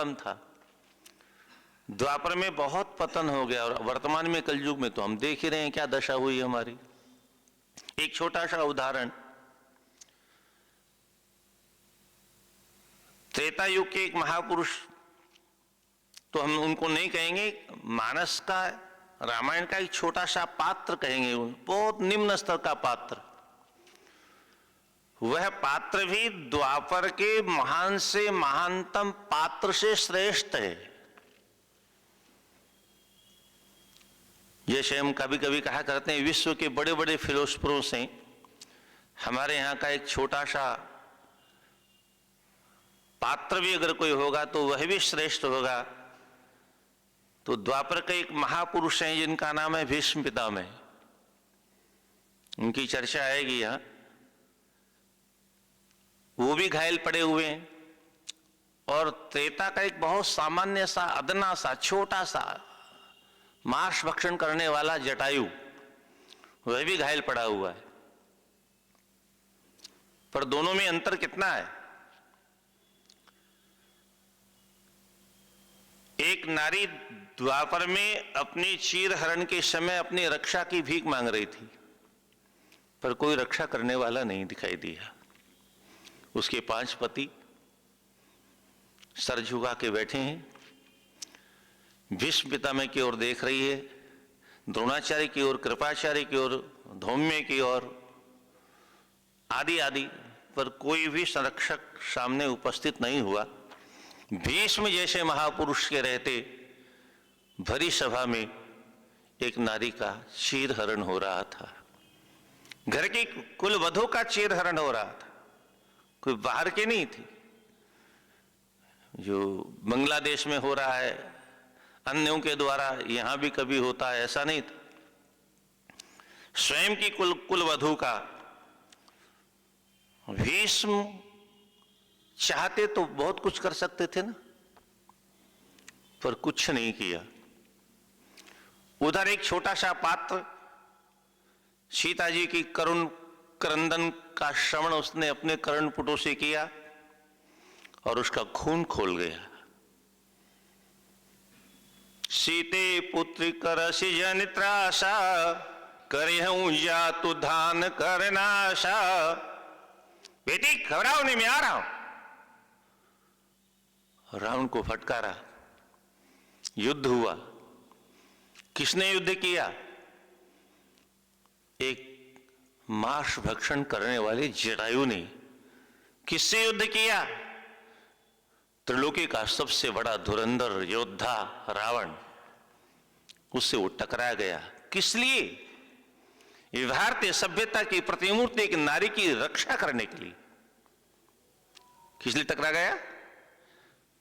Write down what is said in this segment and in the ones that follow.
कम था। द्वापर में बहुत पतन हो गया और वर्तमान में कलयुग में तो हम देख ही रहे हैं क्या दशा हुई हमारी। एक छोटा सा उदाहरण, त्रेता युग के एक महापुरुष, तो हम उनको नहीं कहेंगे, मानस का रामायण का एक छोटा सा पात्र कहेंगे, बहुत निम्न स्तर का पात्र। वह पात्र भी द्वापर के महान से महानतम पात्र से श्रेष्ठ है। जैसे हम कभी कभी कहा करते हैं विश्व के बड़े बड़े फिलोसफरों से हमारे यहाँ का एक छोटा सा पात्र भी अगर कोई होगा तो वह भी श्रेष्ठ होगा। तो द्वापर के एक महापुरुष हैं जिनका नाम है भीष्म पितामह, उनकी चर्चा आएगी यहाँ। वो भी घायल पड़े हुए हैं और त्रेता का एक बहुत सामान्य सा अदना सा छोटा सा मांस भक्षण करने वाला जटायु, वह भी घायल पड़ा हुआ है। पर दोनों में अंतर कितना है? एक नारी द्वापर में अपनी चीर हरण के समय अपनी रक्षा की भीख मांग रही थी, पर कोई रक्षा करने वाला नहीं दिखाई दिया। उसके 5 पति सर झुका के बैठे हैं, भीष्म पितामह की ओर देख रही है, द्रोणाचार्य की ओर, कृपाचार्य की ओर, धौम्य की ओर, आदि आदि, पर कोई भी संरक्षक सामने उपस्थित नहीं हुआ। भीष्म जैसे महापुरुष के रहते भरी सभा में एक नारी का चीरहरण हो रहा था। घर की कुल वधू का चीरहरण हो रहा था, कोई बाहर की नहीं थी। जो बांग्लादेश में हो रहा है अन्यों के द्वारा यहां भी कभी होता है, ऐसा नहीं था। स्वयं की कुल वधू का। भीष्म चाहते तो बहुत कुछ कर सकते थे ना, पर कुछ नहीं किया। उधर एक छोटा सा पात्र, सीता जी की करुण क्रंदन का श्रवण उसने अपने कर्णपुटों से किया और उसका खून खोल गया। सीते पुत्र करसि जनित्राशा, करहूं जातु धान करनाशा। बेटी घबराओ नहीं, मैं आ रहा हूं। रावण को फटकारा, युद्ध हुआ। किसने युद्ध किया? एक मांस भक्षण करने वाले जटायु ने। किससे युद्ध किया? त्रिलोकी का सबसे बड़ा धुरंधर योद्धा रावण, उससे वो टकरा गया। किस लिए? ये भारतीय सभ्यता की प्रतिमूर्ति एक नारी की रक्षा करने के लिए। किस लिए टकरा गया?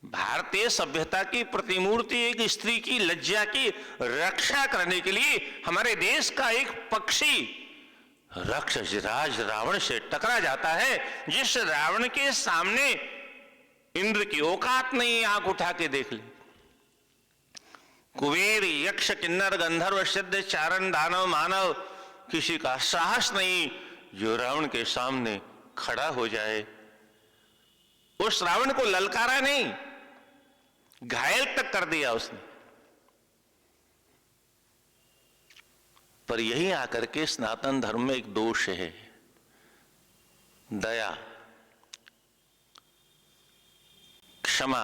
भारतीय सभ्यता की प्रतिमूर्ति एक स्त्री की लज्जा की रक्षा करने के लिए हमारे देश का एक पक्षी राक्षस राज रावण से टकरा जाता है, जिस रावण के सामने इंद्र की औकात नहीं। आंख उठा के देख ले। कुबेर, यक्ष, किन्नर, गंधर्व, सिद्ध, चारण, दानव, मानव, किसी का साहस नहीं जो रावण के सामने खड़ा हो जाए। उस रावण को ललकारा नहीं, घायल तक कर दिया उसने। पर यही आकर के सनातन धर्म में एक दोष है, दया, क्षमा।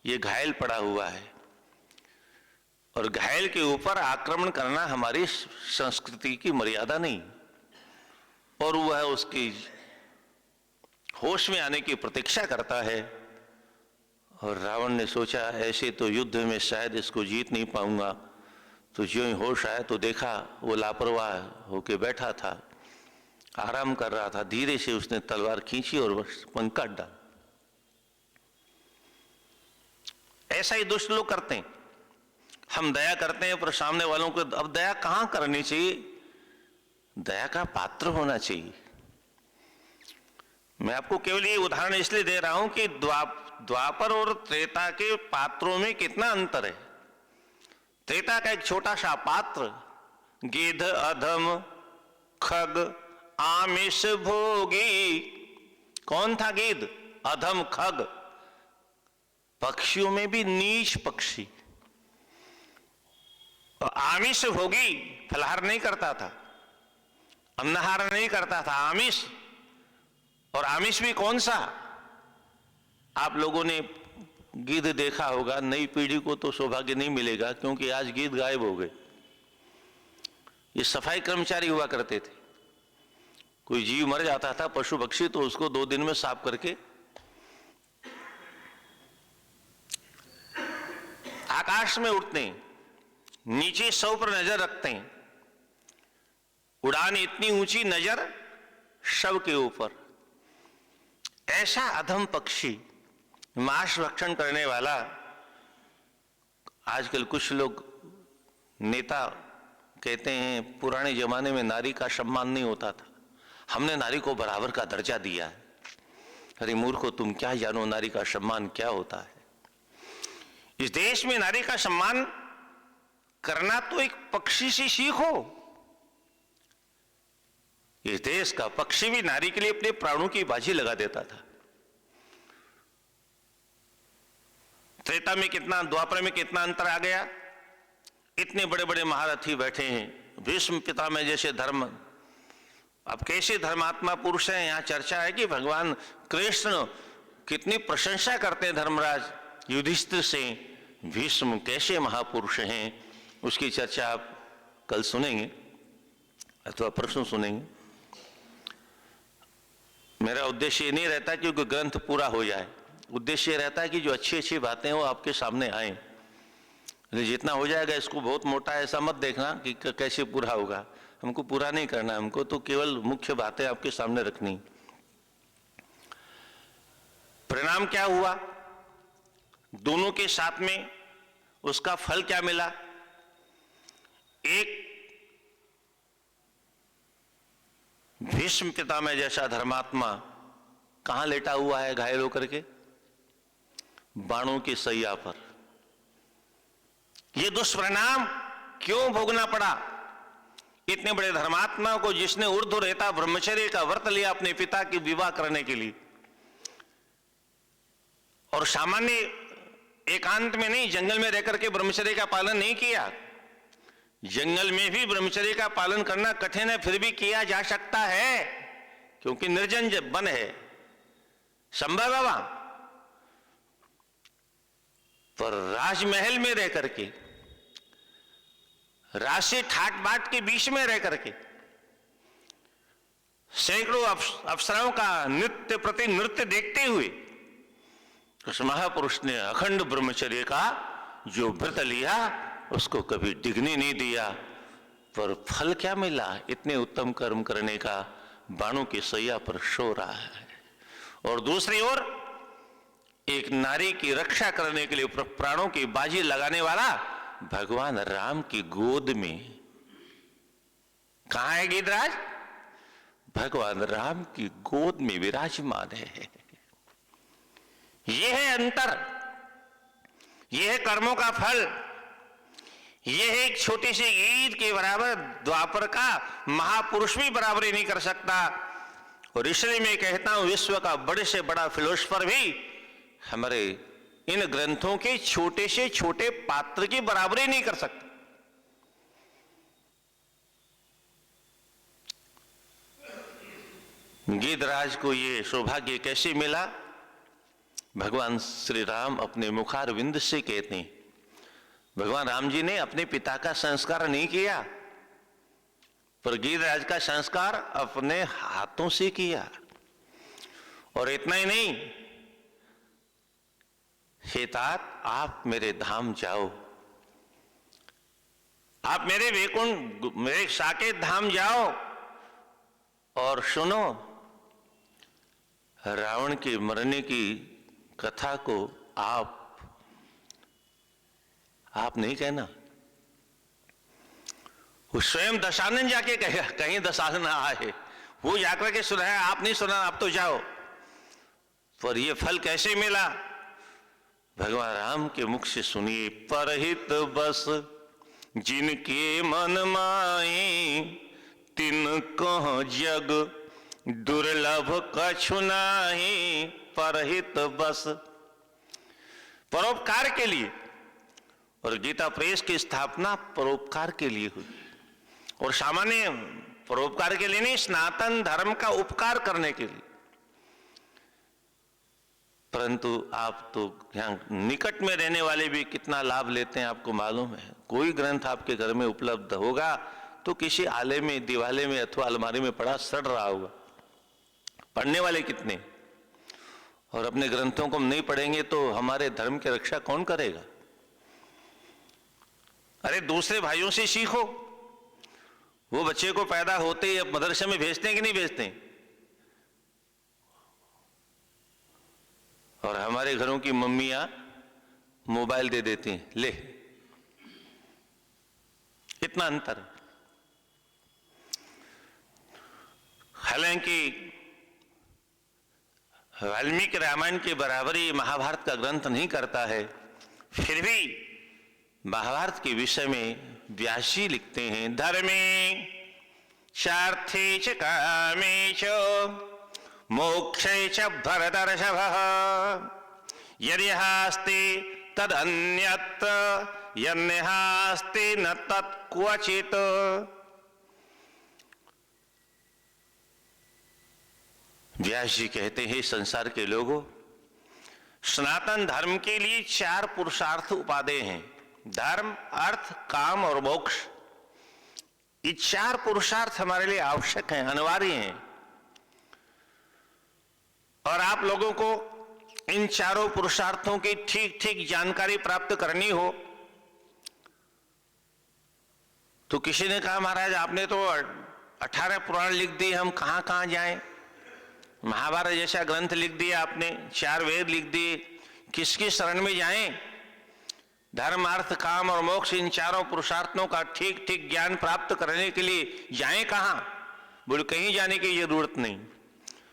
ये घायल पड़ा हुआ है और घायल के ऊपर आक्रमण करना हमारी संस्कृति की मर्यादा नहीं। और वह उसकी होश में आने की प्रतीक्षा करता है। और रावण ने सोचा ऐसे तो युद्ध में शायद इसको जीत नहीं पाऊंगा, तो ज्यों ही होश आया तो देखा वो लापरवाह होके बैठा था, आराम कर रहा था। धीरे से उसने तलवार खींची और बस काट डाला। ऐसा ही दुष्ट लोग करते हैं। हम दया करते हैं पर सामने वालों को अब दया कहां करनी चाहिए? दया का पात्र होना चाहिए। मैं आपको केवल ये उदाहरण इसलिए दे रहा हूं कि द्वापर और त्रेता के पात्रों में कितना अंतर है। त्रेता का एक छोटा सा पात्र, गिद्ध, अधम, खग, आमिष भोगी। कौन था गिद्ध, अधम, खग? पक्षियों में भी नीच पक्षी, और आमिष भोगी, फलाहार नहीं करता था, अन्नहार नहीं करता था, आमिष। और आमिष भी कौन सा? आप लोगों ने गिद्ध देखा होगा, नई पीढ़ी को तो सौभाग्य नहीं मिलेगा क्योंकि आज गिद्ध गायब हो गए। ये सफाई कर्मचारी हुआ करते थे। कोई जीव मर जाता था, पशु पक्षी, तो उसको 2 दिन में साफ करके आकाश में उड़ते हैं, नीचे शव पर नजर रखते हैं, उड़ान इतनी ऊंची, नजर शव के ऊपर। ऐसा अधम पक्षी, मांस भक्षण करने वाला। आजकल कुछ लोग नेता कहते हैं पुराने जमाने में नारी का सम्मान नहीं होता था, हमने नारी को बराबर का दर्जा दिया है। अरे मूर्खो, तुम क्या जानो नारी का सम्मान क्या होता है। इस देश में नारी का सम्मान करना तो एक पक्षी से सीखो। इस देश का पक्षी भी नारी के लिए अपने प्राणों की बाजी लगा देता था। त्रेता में कितना, द्वापर में कितना अंतर आ गया। इतने बड़े बड़े महारथी बैठे हैं, भीष्म पितामह जैसे धर्म, अब कैसे धर्मात्मा पुरुष हैं। यहाँ चर्चा है कि भगवान कृष्ण कितनी प्रशंसा करते हैं धर्मराज युधिष्ठिर से, भीष्म कैसे महापुरुष हैं, उसकी चर्चा आप कल सुनेंगे अथवा प्रश्न सुनेंगे। मेरा उद्देश्य ये नहीं रहता क्योंकि ग्रंथ पूरा हो जाए, उद्देश्य रहता है कि जो अच्छी अच्छी बातें हो आपके सामने आए। जितना हो जाएगा इसको बहुत मोटा ऐसा मत देखना कि कैसे पूरा होगा, हमको पूरा नहीं करना, हमको तो केवल मुख्य बातें आपके सामने रखनी। परिणाम क्या हुआ, दोनों के साथ में उसका फल क्या मिला। एक भीष्म पितामह जैसा धर्मात्मा कहां लेटा हुआ है घायल होकर के, बाणों की सैया पर। यह दुष्परिणाम क्यों भोगना पड़ा इतने बड़े धर्मात्मा को, जिसने ऊर्ध्व रहता ब्रह्मचर्य का व्रत लिया अपने पिता की विवाह करने के लिए, और सामान्य एकांत में नहीं, जंगल में रहकर के ब्रह्मचर्य का पालन नहीं किया। जंगल में भी ब्रह्मचर्य का पालन करना कठिन है, फिर भी किया जा सकता है क्योंकि निर्जन वन है, संभव है। पर राजमहल में रह करके, राशि ठाट बाट के बीच में रह करके, सैकड़ों अप्सराओं का नृत्य प्रति नृत्य देखते हुए उस महापुरुष ने अखंड ब्रह्मचर्य का जो व्रत लिया उसको कभी डिगने नहीं दिया। पर फल क्या मिला, इतने उत्तम कर्म करने का, बाणों की सैया पर सो रहा है। और दूसरी ओर एक नारी की रक्षा करने के लिए प्राणों की बाजी लगाने वाला भगवान राम की गोद में। कहां है गिरिराज? भगवान राम की गोद में विराजमान है। यह है अंतर, यह है कर्मों का फल। यह है एक छोटी सी ईद के बराबर द्वापर का महापुरुष भी बराबरी नहीं कर सकता। और इसलिए मैं कहता हूं विश्व का बड़े से बड़ा फिलोसफर भी हमारे इन ग्रंथों के छोटे से छोटे पात्र की बराबरी नहीं कर सकता। गिरिराज को ये सौभाग्य कैसे मिला? भगवान श्री राम अपने मुखारविंद से कहते हैं, भगवान राम जी ने अपने पिता का संस्कार नहीं किया, पर गिरिराज का संस्कार अपने हाथों से किया। और इतना ही नहीं, हे तात आप मेरे धाम जाओ, आप मेरे वैकुंठ, मेरे साकेत धाम जाओ और सुनो रावण के मरने की कथा को। आप नहीं कहना, वो स्वयं दशानन जाके कहेगा, कहीं दशानन आए, वो जाकर के सुनाया, आप नहीं सुना, आप तो जाओ। पर ये फल कैसे मिला? भगवान राम के मुख से सुनिए, परहित बस जिनके मन माए, तिन कह जग दुर्लभ कछु नाहि। परहित बस, परोपकार के लिए, और गीता प्रेस की स्थापना परोपकार के लिए हुई, और सामान्य परोपकार के लिए नहीं, सनातन धर्म का उपकार करने के लिए। परंतु आप तो यहां निकट में रहने वाले भी कितना लाभ लेते हैं आपको मालूम है। कोई ग्रंथ आपके घर में उपलब्ध होगा तो किसी आले में, दीवाले में अथवा अलमारी में पड़ा सड़ रहा होगा। पढ़ने वाले कितने, और अपने ग्रंथों को हम नहीं पढ़ेंगे तो हमारे धर्म की रक्षा कौन करेगा? अरे दूसरे भाइयों से सीखो। वो बच्चे को पैदा होते ही अब मदरसे में भेजते हैं कि नहीं भेजते? और हमारे घरों की मम्मियां मोबाइल दे देती हैं, ले, इतना अंतर। हालांकि वाल्मीकि रामायण के बराबरी महाभारत का ग्रंथ नहीं करता है, फिर भी महाभारत के विषय में व्यास जी लिखते हैं, धर्मे चार्थे च कामे च मोक्षे च भरतर्षभः यदिहास्ति तदन्यत्र यन्निहास्ति न तत्क्वचित्। व्यास जी कहते हैं, संसार के लोगों, सनातन धर्म के लिए 4 पुरुषार्थ उपादेय हैं, धर्म, अर्थ, काम और मोक्ष। ये 4 पुरुषार्थ हमारे लिए आवश्यक हैं, अनिवार्य हैं। और आप लोगों को इन चारों पुरुषार्थों की ठीक ठीक जानकारी प्राप्त करनी हो तो किसी ने कहा, महाराज आपने तो 18 पुराण लिख दिए, हम कहां कहां जाएं? महाभारत जैसा ग्रंथ लिख दिया आपने, 4 वेद लिख दिए, किसकी शरण में जाएं? धर्म, अर्थ, काम और मोक्ष, इन चारों पुरुषार्थों का ठीक ठीक ज्ञान प्राप्त करने के लिए जाएं कहां? बोले कहीं जाने की जरूरत नहीं,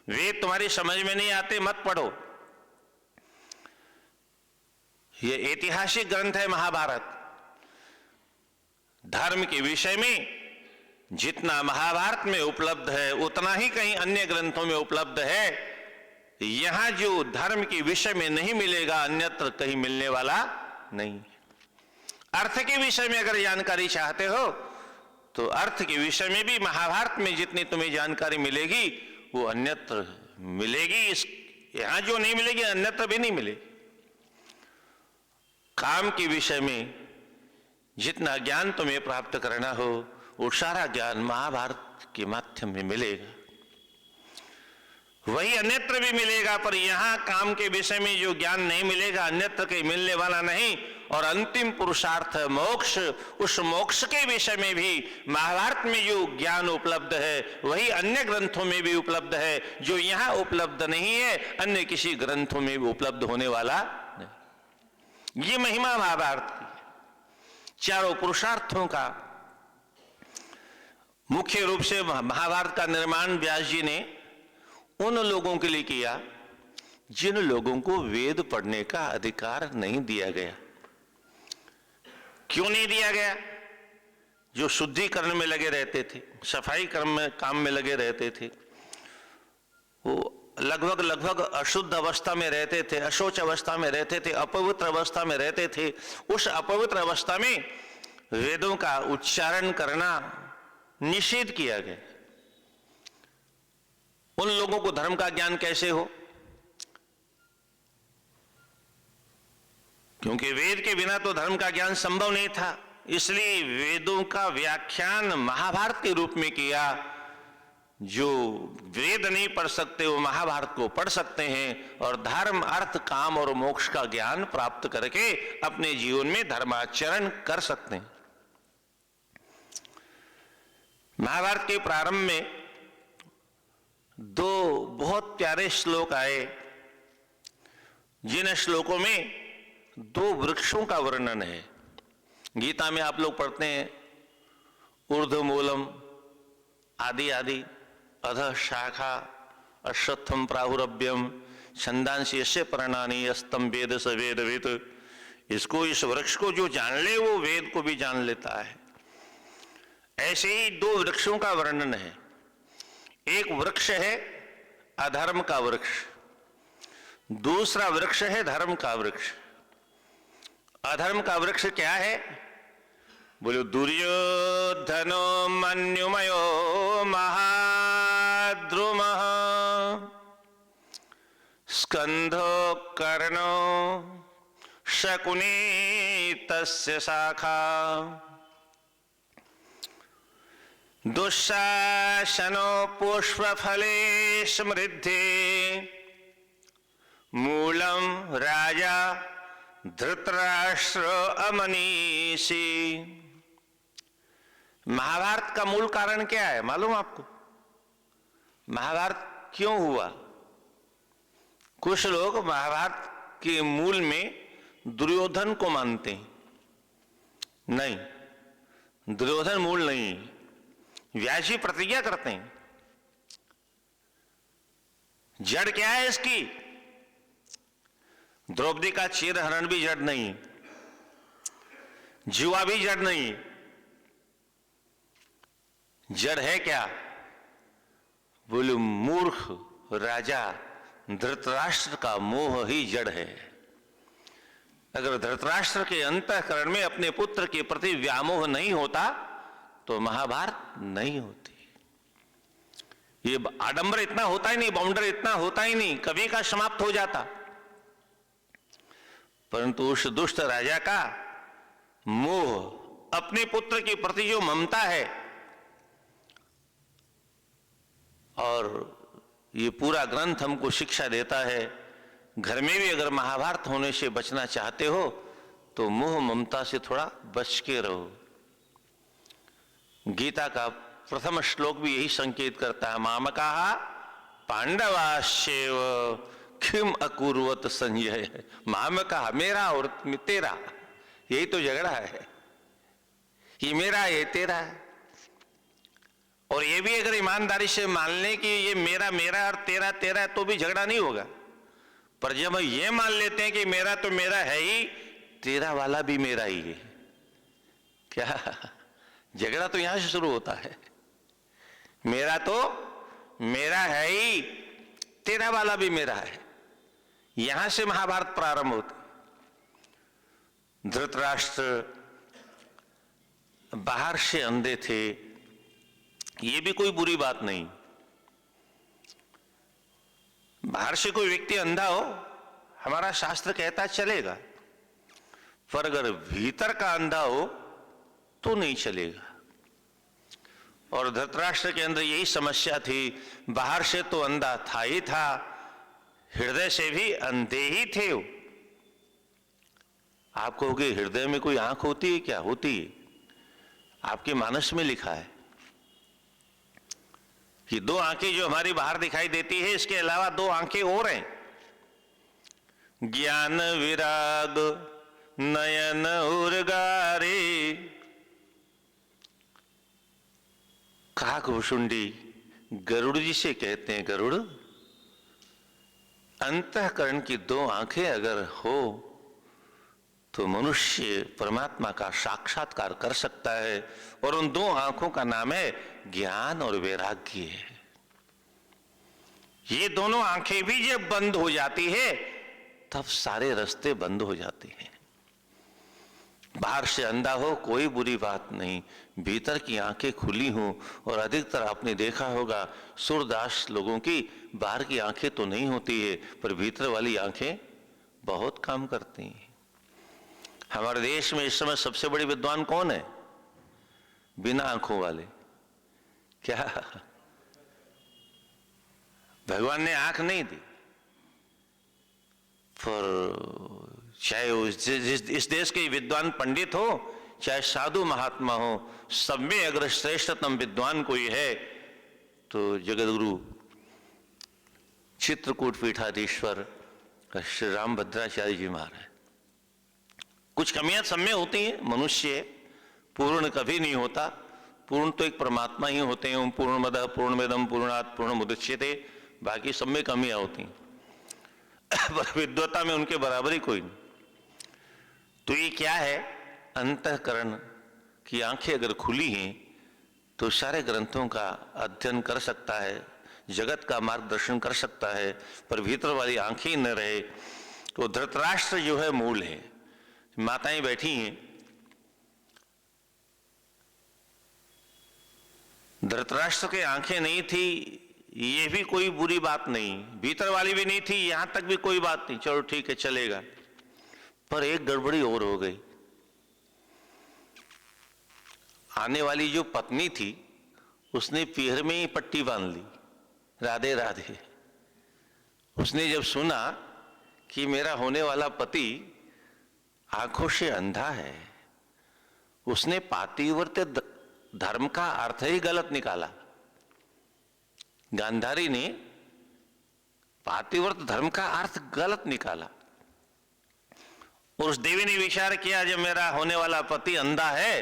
वेद तुम्हारी समझ में नहीं आते, मत पढ़ो। यह ऐतिहासिक ग्रंथ है महाभारत। धर्म के विषय में जितना महाभारत में उपलब्ध है उतना ही कहीं अन्य ग्रंथों में उपलब्ध है। यहां जो धर्म के विषय में नहीं मिलेगा अन्यत्र कहीं मिलने वाला नहीं। अर्थ के विषय में अगर जानकारी चाहते हो तो अर्थ के विषय में भी महाभारत में जितनी तुम्हें जानकारी मिलेगी वो अन्यत्र मिलेगी। यहां जो नहीं मिलेगी अन्यत्र भी नहीं मिलेगी। काम के विषय में जितना ज्ञान तुम्हें प्राप्त करना हो वो सारा ज्ञान महाभारत के माध्यम में मिलेगा, वही अन्यत्र भी मिलेगा। पर यहां काम के विषय में जो ज्ञान नहीं मिलेगा अन्यत्र कहीं मिलने वाला नहीं। और अंतिम पुरुषार्थ मोक्ष, उस मोक्ष के विषय में भी महाभारत में जो ज्ञान उपलब्ध है वही अन्य ग्रंथों में भी उपलब्ध है। जो यहां उपलब्ध नहीं है अन्य किसी ग्रंथों में भी उपलब्ध होने वाला नहीं। ये महिमा महाभारत की। चारों पुरुषार्थों का मुख्य रूप से महाभारत का निर्माण व्यास जी ने उन लोगों के लिए किया जिन लोगों को वेद पढ़ने का अधिकार नहीं दिया गया। क्यों नहीं दिया गया? जो शुद्धिकरण में लगे रहते थे, सफाई काम में लगे रहते थे, वो लगभग अशुद्ध अवस्था में रहते थे, अशोच अवस्था में रहते थे, अपवित्र अवस्था में रहते थे। उस अपवित्र अवस्था में वेदों का उच्चारण करना निषेध किया गया। उन लोगों को धर्म का ज्ञान कैसे हो? क्योंकि वेद के बिना तो धर्म का ज्ञान संभव नहीं था। इसलिए वेदों का व्याख्यान महाभारत के रूप में किया। जो वेद नहीं पढ़ सकते वो महाभारत को पढ़ सकते हैं और धर्म, अर्थ, काम और मोक्ष का ज्ञान प्राप्त करके अपने जीवन में धर्माचरण कर सकते हैं। महाभारत के प्रारंभ में 2 बहुत प्यारे श्लोक आए, जिन श्लोकों में 2 वृक्षों का वर्णन है। गीता में आप लोग पढ़ते हैं ऊर्ध्वमूलम आदि आदि, अधः शाखा अश्वत्थम प्राहुरभ्यम छंदांसि यस्य पर्णानि यस्तम वेद स वेदवित्। इसको, इस वृक्ष को जो जान ले वो वेद को भी जान लेता है। ऐसे ही 2 वृक्षों का वर्णन है। एक वृक्ष है अधर्म का वृक्ष, दूसरा वृक्ष है धर्म का वृक्ष। अधर्म का वृक्ष क्या है? बोलो दुर्योधनो मन्युमयो महाद्रुमः स्कंधो कर्णो शकुनी तस्य शाखा दुःशासनो पुष्पफले समृद्धि मूलम राजा धृतराष्ट्र अमनीषी। महाभारत का मूल कारण क्या है मालूम आपको? महाभारत क्यों हुआ? कुछ लोग महाभारत के मूल में दुर्योधन को मानते हैं। नहीं, दुर्योधन मूल नहीं है। व्यास जी प्रतिज्ञा करते हैं, जड़ क्या है इसकी? द्रौपदी का चीरहरण भी जड़ नहीं, जुआ भी जड़ नहीं। जड़ है क्या? बोले मूर्ख राजा धृतराष्ट्र का मोह ही जड़ है। अगर धृतराष्ट्र के अंतःकरण में अपने पुत्र के प्रति व्यामोह नहीं होता तो महाभारत नहीं होती। ये आडंबर इतना होता ही नहीं, बाउंडर इतना होता ही नहीं, कभी का समाप्त हो जाता। परंतु उस दुष्ट राजा का मोह, अपने पुत्र के प्रति जो ममता है, और ये पूरा ग्रंथ हमको शिक्षा देता है, घर में भी अगर महाभारत होने से बचना चाहते हो तो मोह ममता से थोड़ा बच के रहो। गीता का प्रथम श्लोक भी यही संकेत करता है, मामकाः पांडवाश्चैव किम अकुर्वत संजय। मामकाः मेरा और तेरा, यही तो झगड़ा है। ये मेरा, ये तेरा है। और ये भी अगर ईमानदारी से मान लें कि ये मेरा मेरा और तेरा तेरा है तो भी झगड़ा नहीं होगा। पर जब हम ये मान लेते हैं कि मेरा तो मेरा है ही, तेरा वाला भी मेरा ही है, क्या झगड़ा तो यहां से शुरू होता है। मेरा तो मेरा है ही, तेरा वाला भी मेरा है। यहां से महाभारत प्रारंभ होती। धृतराष्ट्र बाहर से अंधे थे, ये भी कोई बुरी बात नहीं। बाहर से कोई व्यक्ति अंधा हो, हमारा शास्त्र कहता चलेगा, पर अगर भीतर का अंधा हो तो नहीं चलेगा। और धृतराष्ट्र के अंदर यही समस्या थी, बाहर से तो अंधा था ही था, हृदय से भी अंधे ही थे वो। आप कहोगे हृदय में कोई आंख होती है क्या? होती है। आपके मानस में लिखा है कि दो आंखें जो हमारी बाहर दिखाई देती है, इसके अलावा दो आंखें और हैं, ज्ञान विराग नयन उर्गारे। काकभुषुंडी गरुड़ जी से कहते हैं, गरुड़ अंतःकरण की दो आंखें अगर हो तो मनुष्य परमात्मा का साक्षात्कार कर सकता है। और उन दो आंखों का नाम है ज्ञान और वैराग्य। ये दोनों आंखें भी जब बंद हो जाती है तब सारे रास्ते बंद हो जाते हैं। बाहर से अंधा हो कोई बुरी बात नहीं, भीतर की आंखें खुली हों। और अधिकतर आपने देखा होगा सूरदास लोगों की बाहर की आंखें तो नहीं होती है, पर भीतर वाली आंखें बहुत काम करती हैं। हमारे देश में इस समय सबसे बड़े विद्वान कौन है? बिना आंखों वाले। क्या भगवान ने आंख नहीं दी, पर चाहे वो इस देश के विद्वान पंडित हो, चाहे साधु महात्मा हो, सब में अगर श्रेष्ठतम विद्वान कोई है तो जगतगुरु चित्रकूट पीठाधीश्वर श्री राम भद्राचार्य जी महाराज। कुछ कमियां सब में होती हैं, मनुष्य पूर्ण कभी नहीं होता। पूर्ण तो एक परमात्मा ही होते हैं। पूर्णमदः पूर्णमिदं पूर्णात् पूर्णमुदच्यते। बाकी सब में कमियां होती हैं, पर विद्वता में उनके बराबर ही कोई नहीं। तो ये क्या है? अंतःकरण की आंखें अगर खुली हैं तो सारे ग्रंथों का अध्ययन कर सकता है, जगत का मार्गदर्शन कर सकता है। पर भीतर वाली आंखें न रहे तो धृतराष्ट्र जो है मूल है। माताएं बैठी हैं, धृतराष्ट्र के आंखें नहीं थी, ये भी कोई बुरी बात नहीं, भीतर वाली भी नहीं थी, यहां तक भी कोई बात नहीं, चलो ठीक है चलेगा। पर एक गड़बड़ी और हो गई। आने वाली जो पत्नी थी उसने पीहर में ही पट्टी बांध ली, राधे राधे। उसने जब सुना कि मेरा होने वाला पति आंखों से अंधा है, उसने पातिव्रत्य धर्म का अर्थ ही गलत निकाला। गांधारी ने पातिव्रत्य धर्म का अर्थ गलत निकाला। और उस देवी ने विचार किया, जब मेरा होने वाला पति अंधा है,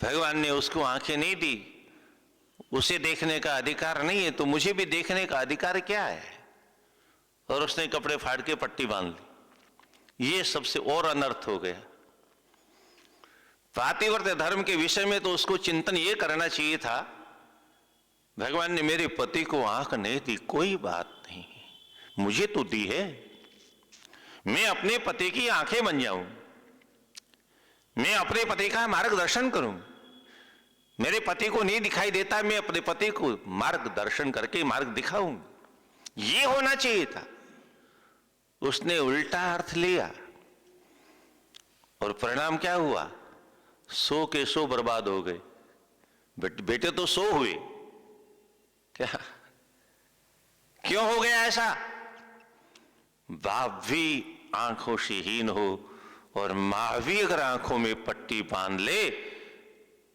भगवान ने उसको आंखें नहीं दी, उसे देखने का अधिकार नहीं है, तो मुझे भी देखने का अधिकार क्या है? और उसने कपड़े फाड़ के पट्टी बांध ली। ये सबसे और अनर्थ हो गया। पातिव्रत्य धर्म के विषय में तो उसको चिंतन ये करना चाहिए था, भगवान ने मेरे पति को आंख नहीं दी, कोई बात नहीं, मुझे तो दी है, मैं अपने पति की आंखें बन जाऊं, मैं अपने पति का मार्गदर्शन करूं। मेरे पति को नहीं दिखाई देता, मैं अपने पति को मार्गदर्शन करके मार्ग दिखाऊं। ये होना चाहिए था। उसने उल्टा अर्थ लिया और परिणाम क्या हुआ? 100 के 100 बर्बाद हो गए। बेटे तो 100 हुए। क्या क्यों हो गया ऐसा? बाप भी आंखों से हीन हो और मां भी अगर आंखों में पट्टी बांध ले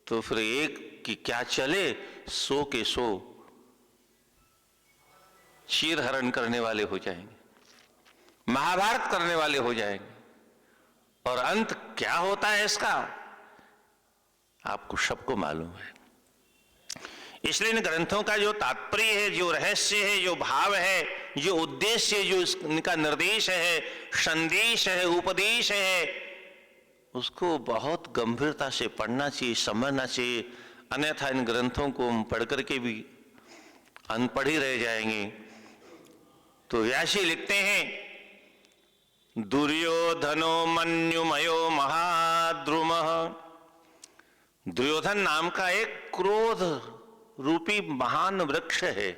तो फिर एक की क्या चले, 100 के 100 चीर हरण करने वाले हो जाएंगे, महाभारत करने वाले हो जाएंगे। और अंत क्या होता है इसका आपको सबको मालूम है। इसलिए इन ग्रंथों का जो तात्पर्य है, जो रहस्य है, जो भाव है, जो उद्देश्य है, जो इनका निर्देश है, संदेश है, उपदेश है, उसको बहुत गंभीरता से पढ़ना चाहिए, समझना चाहिए। अन्यथा इन ग्रंथों को हम पढ़ करके भी अनपढ़ ही रह जाएंगे। तो व्यासी लिखते हैं, दुर्योधनो मन्युमयो महाद्रुमः। दुर्योधन नाम का एक क्रोध रूपी महान वृक्ष है।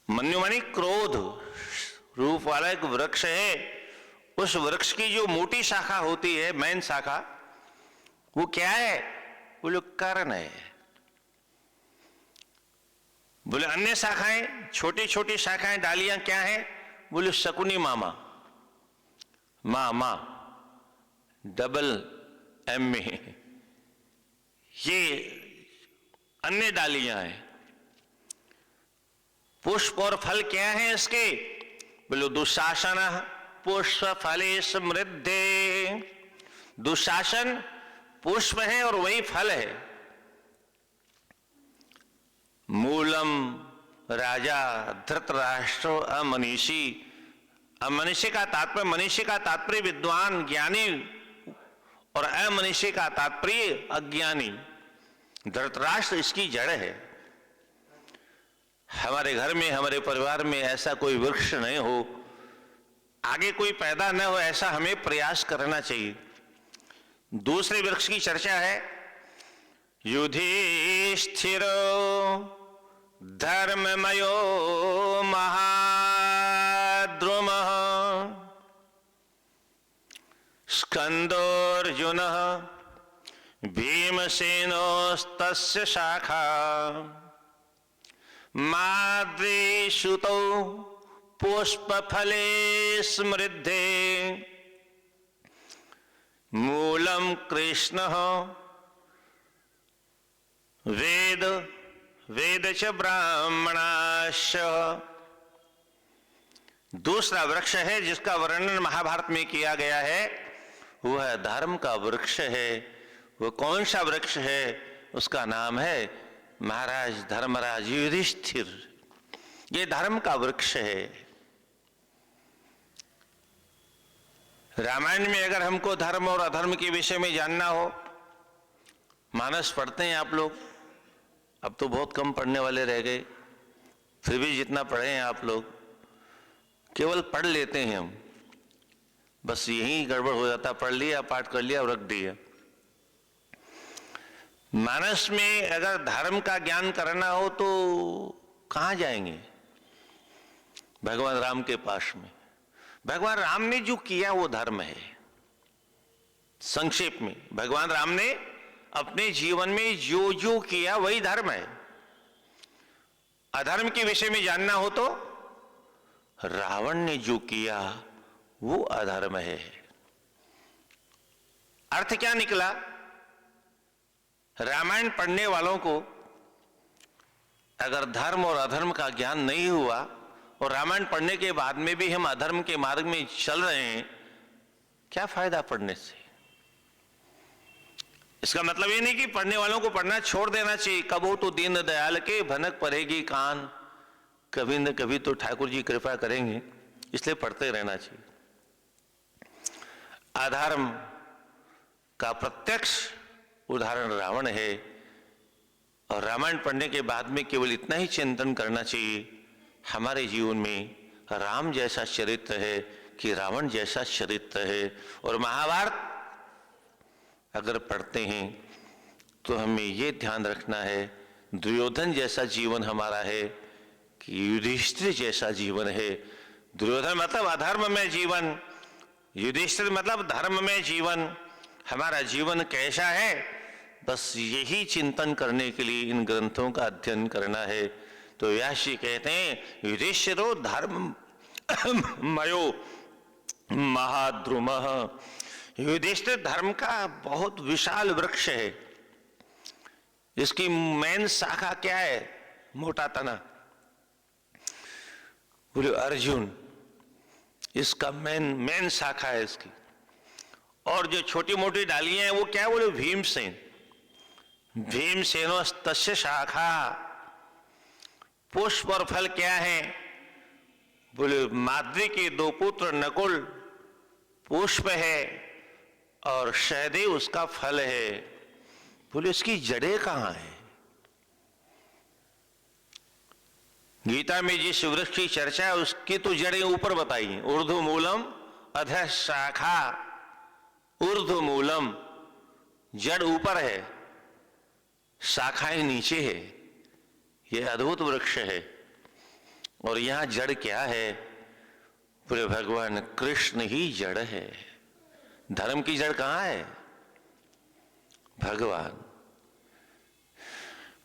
मन्युमणि क्रोध रूप वाला एक वृक्ष है। उस वृक्ष की जो मोटी शाखा होती है, मेन शाखा, वो क्या है? बोले कर्ण है। बोले अन्य शाखाएं, छोटी छोटी शाखाएं, डालियां क्या है? बोले शकुनी मामा, माँ डबल एम में, ये अन्य डालियां हैं। पुष्प और फल क्या है इसके? बोलो दुशासन पुष्प फले समृद्धे। दुशासन पुष्प है और वही फल है। मूलम राजा धृतराष्ट्र अमनीषी। अमनीषी का तात्पर्य, मनीषी का तात्पर्य विद्वान ज्ञानी और अमनीषी का तात्पर्य अज्ञानी। धृतराष्ट्र इसकी जड़ है। हमारे घर में, हमारे परिवार में ऐसा कोई वृक्ष नहीं हो, आगे कोई पैदा न हो, ऐसा हमें प्रयास करना चाहिए। दूसरे वृक्ष की चर्चा है, युधिष्ठिर धर्ममयो महाद्रुम स्कंदोर्जुन भीमसेनोस्तस्य शाखा माद्रीसुतौ पुष्पफले समृद्धे मूलम कृष्ण वेद वेद च ब्राह्मणाश। दूसरा वृक्ष है जिसका वर्णन महाभारत में किया गया है, वह धर्म का वृक्ष है। वो कौन सा वृक्ष है? उसका नाम है महाराज धर्मराज युधिष्ठिर। ये धर्म का वृक्ष है। रामायण में अगर हमको धर्म और अधर्म के विषय में जानना हो, मानस पढ़ते हैं आप लोग? अब तो बहुत कम पढ़ने वाले रह गए, फिर भी जितना पढ़े हैं आप लोग, केवल पढ़ लेते हैं हम। बस यही गड़बड़ हो जाता, पढ़ लिया, पाठ कर लिया और रख दिया। मानस में अगर धर्म का ज्ञान करना हो तो कहां जाएंगे? भगवान राम के पास में। भगवान राम ने जो किया वो धर्म है। संक्षेप में भगवान राम ने अपने जीवन में जो जो किया वही धर्म है। अधर्म के विषय में जानना हो तो रावण ने जो किया वो अधर्म है। अर्थ क्या निकला? रामायण पढ़ने वालों को अगर धर्म और अधर्म का ज्ञान नहीं हुआ और रामायण पढ़ने के बाद में भी हम अधर्म के मार्ग में चल रहे हैं, क्या फायदा पढ़ने से? इसका मतलब ये नहीं कि पढ़ने वालों को पढ़ना छोड़ देना चाहिए। कब हो तो दीन दयाल के भनक पड़ेगी कान, कभी न कभी तो ठाकुर जी कृपा करेंगे, इसलिए पढ़ते रहना चाहिए। अधर्म का प्रत्यक्ष उदाहरण रावण है और रामायण पढ़ने के बाद में केवल इतना ही चिंतन करना चाहिए, हमारे जीवन में राम जैसा चरित्र है कि रावण जैसा चरित्र है। और महाभारत अगर पढ़ते हैं तो हमें यह ध्यान रखना है, दुर्योधन जैसा जीवन हमारा है कि युधिष्ठिर जैसा जीवन है। दुर्योधन मतलब अधर्म में जीवन, युधिष्ठिर मतलब धर्म में जीवन। हमारा जीवन कैसा है, बस यही चिंतन करने के लिए इन ग्रंथों का अध्ययन करना है। तो व्यास जी कहते हैं युधिष्ठिरो धर्म मयो महाद्रुमः। युधिष्ठिर धर्म का बहुत विशाल वृक्ष है। इसकी मेन शाखा क्या है? मोटा तना। बोले अर्जुन, इसका मेन शाखा है इसकी। और जो छोटी मोटी डालियां हैं वो क्या है? बोले भीमसेन। भीमसेनो तस्य शाखा। पुष्प और फल क्या है? बोले माद्री के दो पुत्र नकुल पुष्प है और सहदेव उसका फल है। बोले इसकी जड़ें कहां है? गीता में जिस वृक्ष की चर्चा है उसकी तो जड़ें ऊपर बताई हैं। ऊर्ध्व मूलम अधः शाखा। ऊर्ध्व मूलम, जड़ ऊपर है, शाखाएं नीचे है। यह अद्भुत वृक्ष है। और यहां जड़ क्या है? पूरे भगवान कृष्ण ही जड़ है। धर्म की जड़ कहां है? भगवान।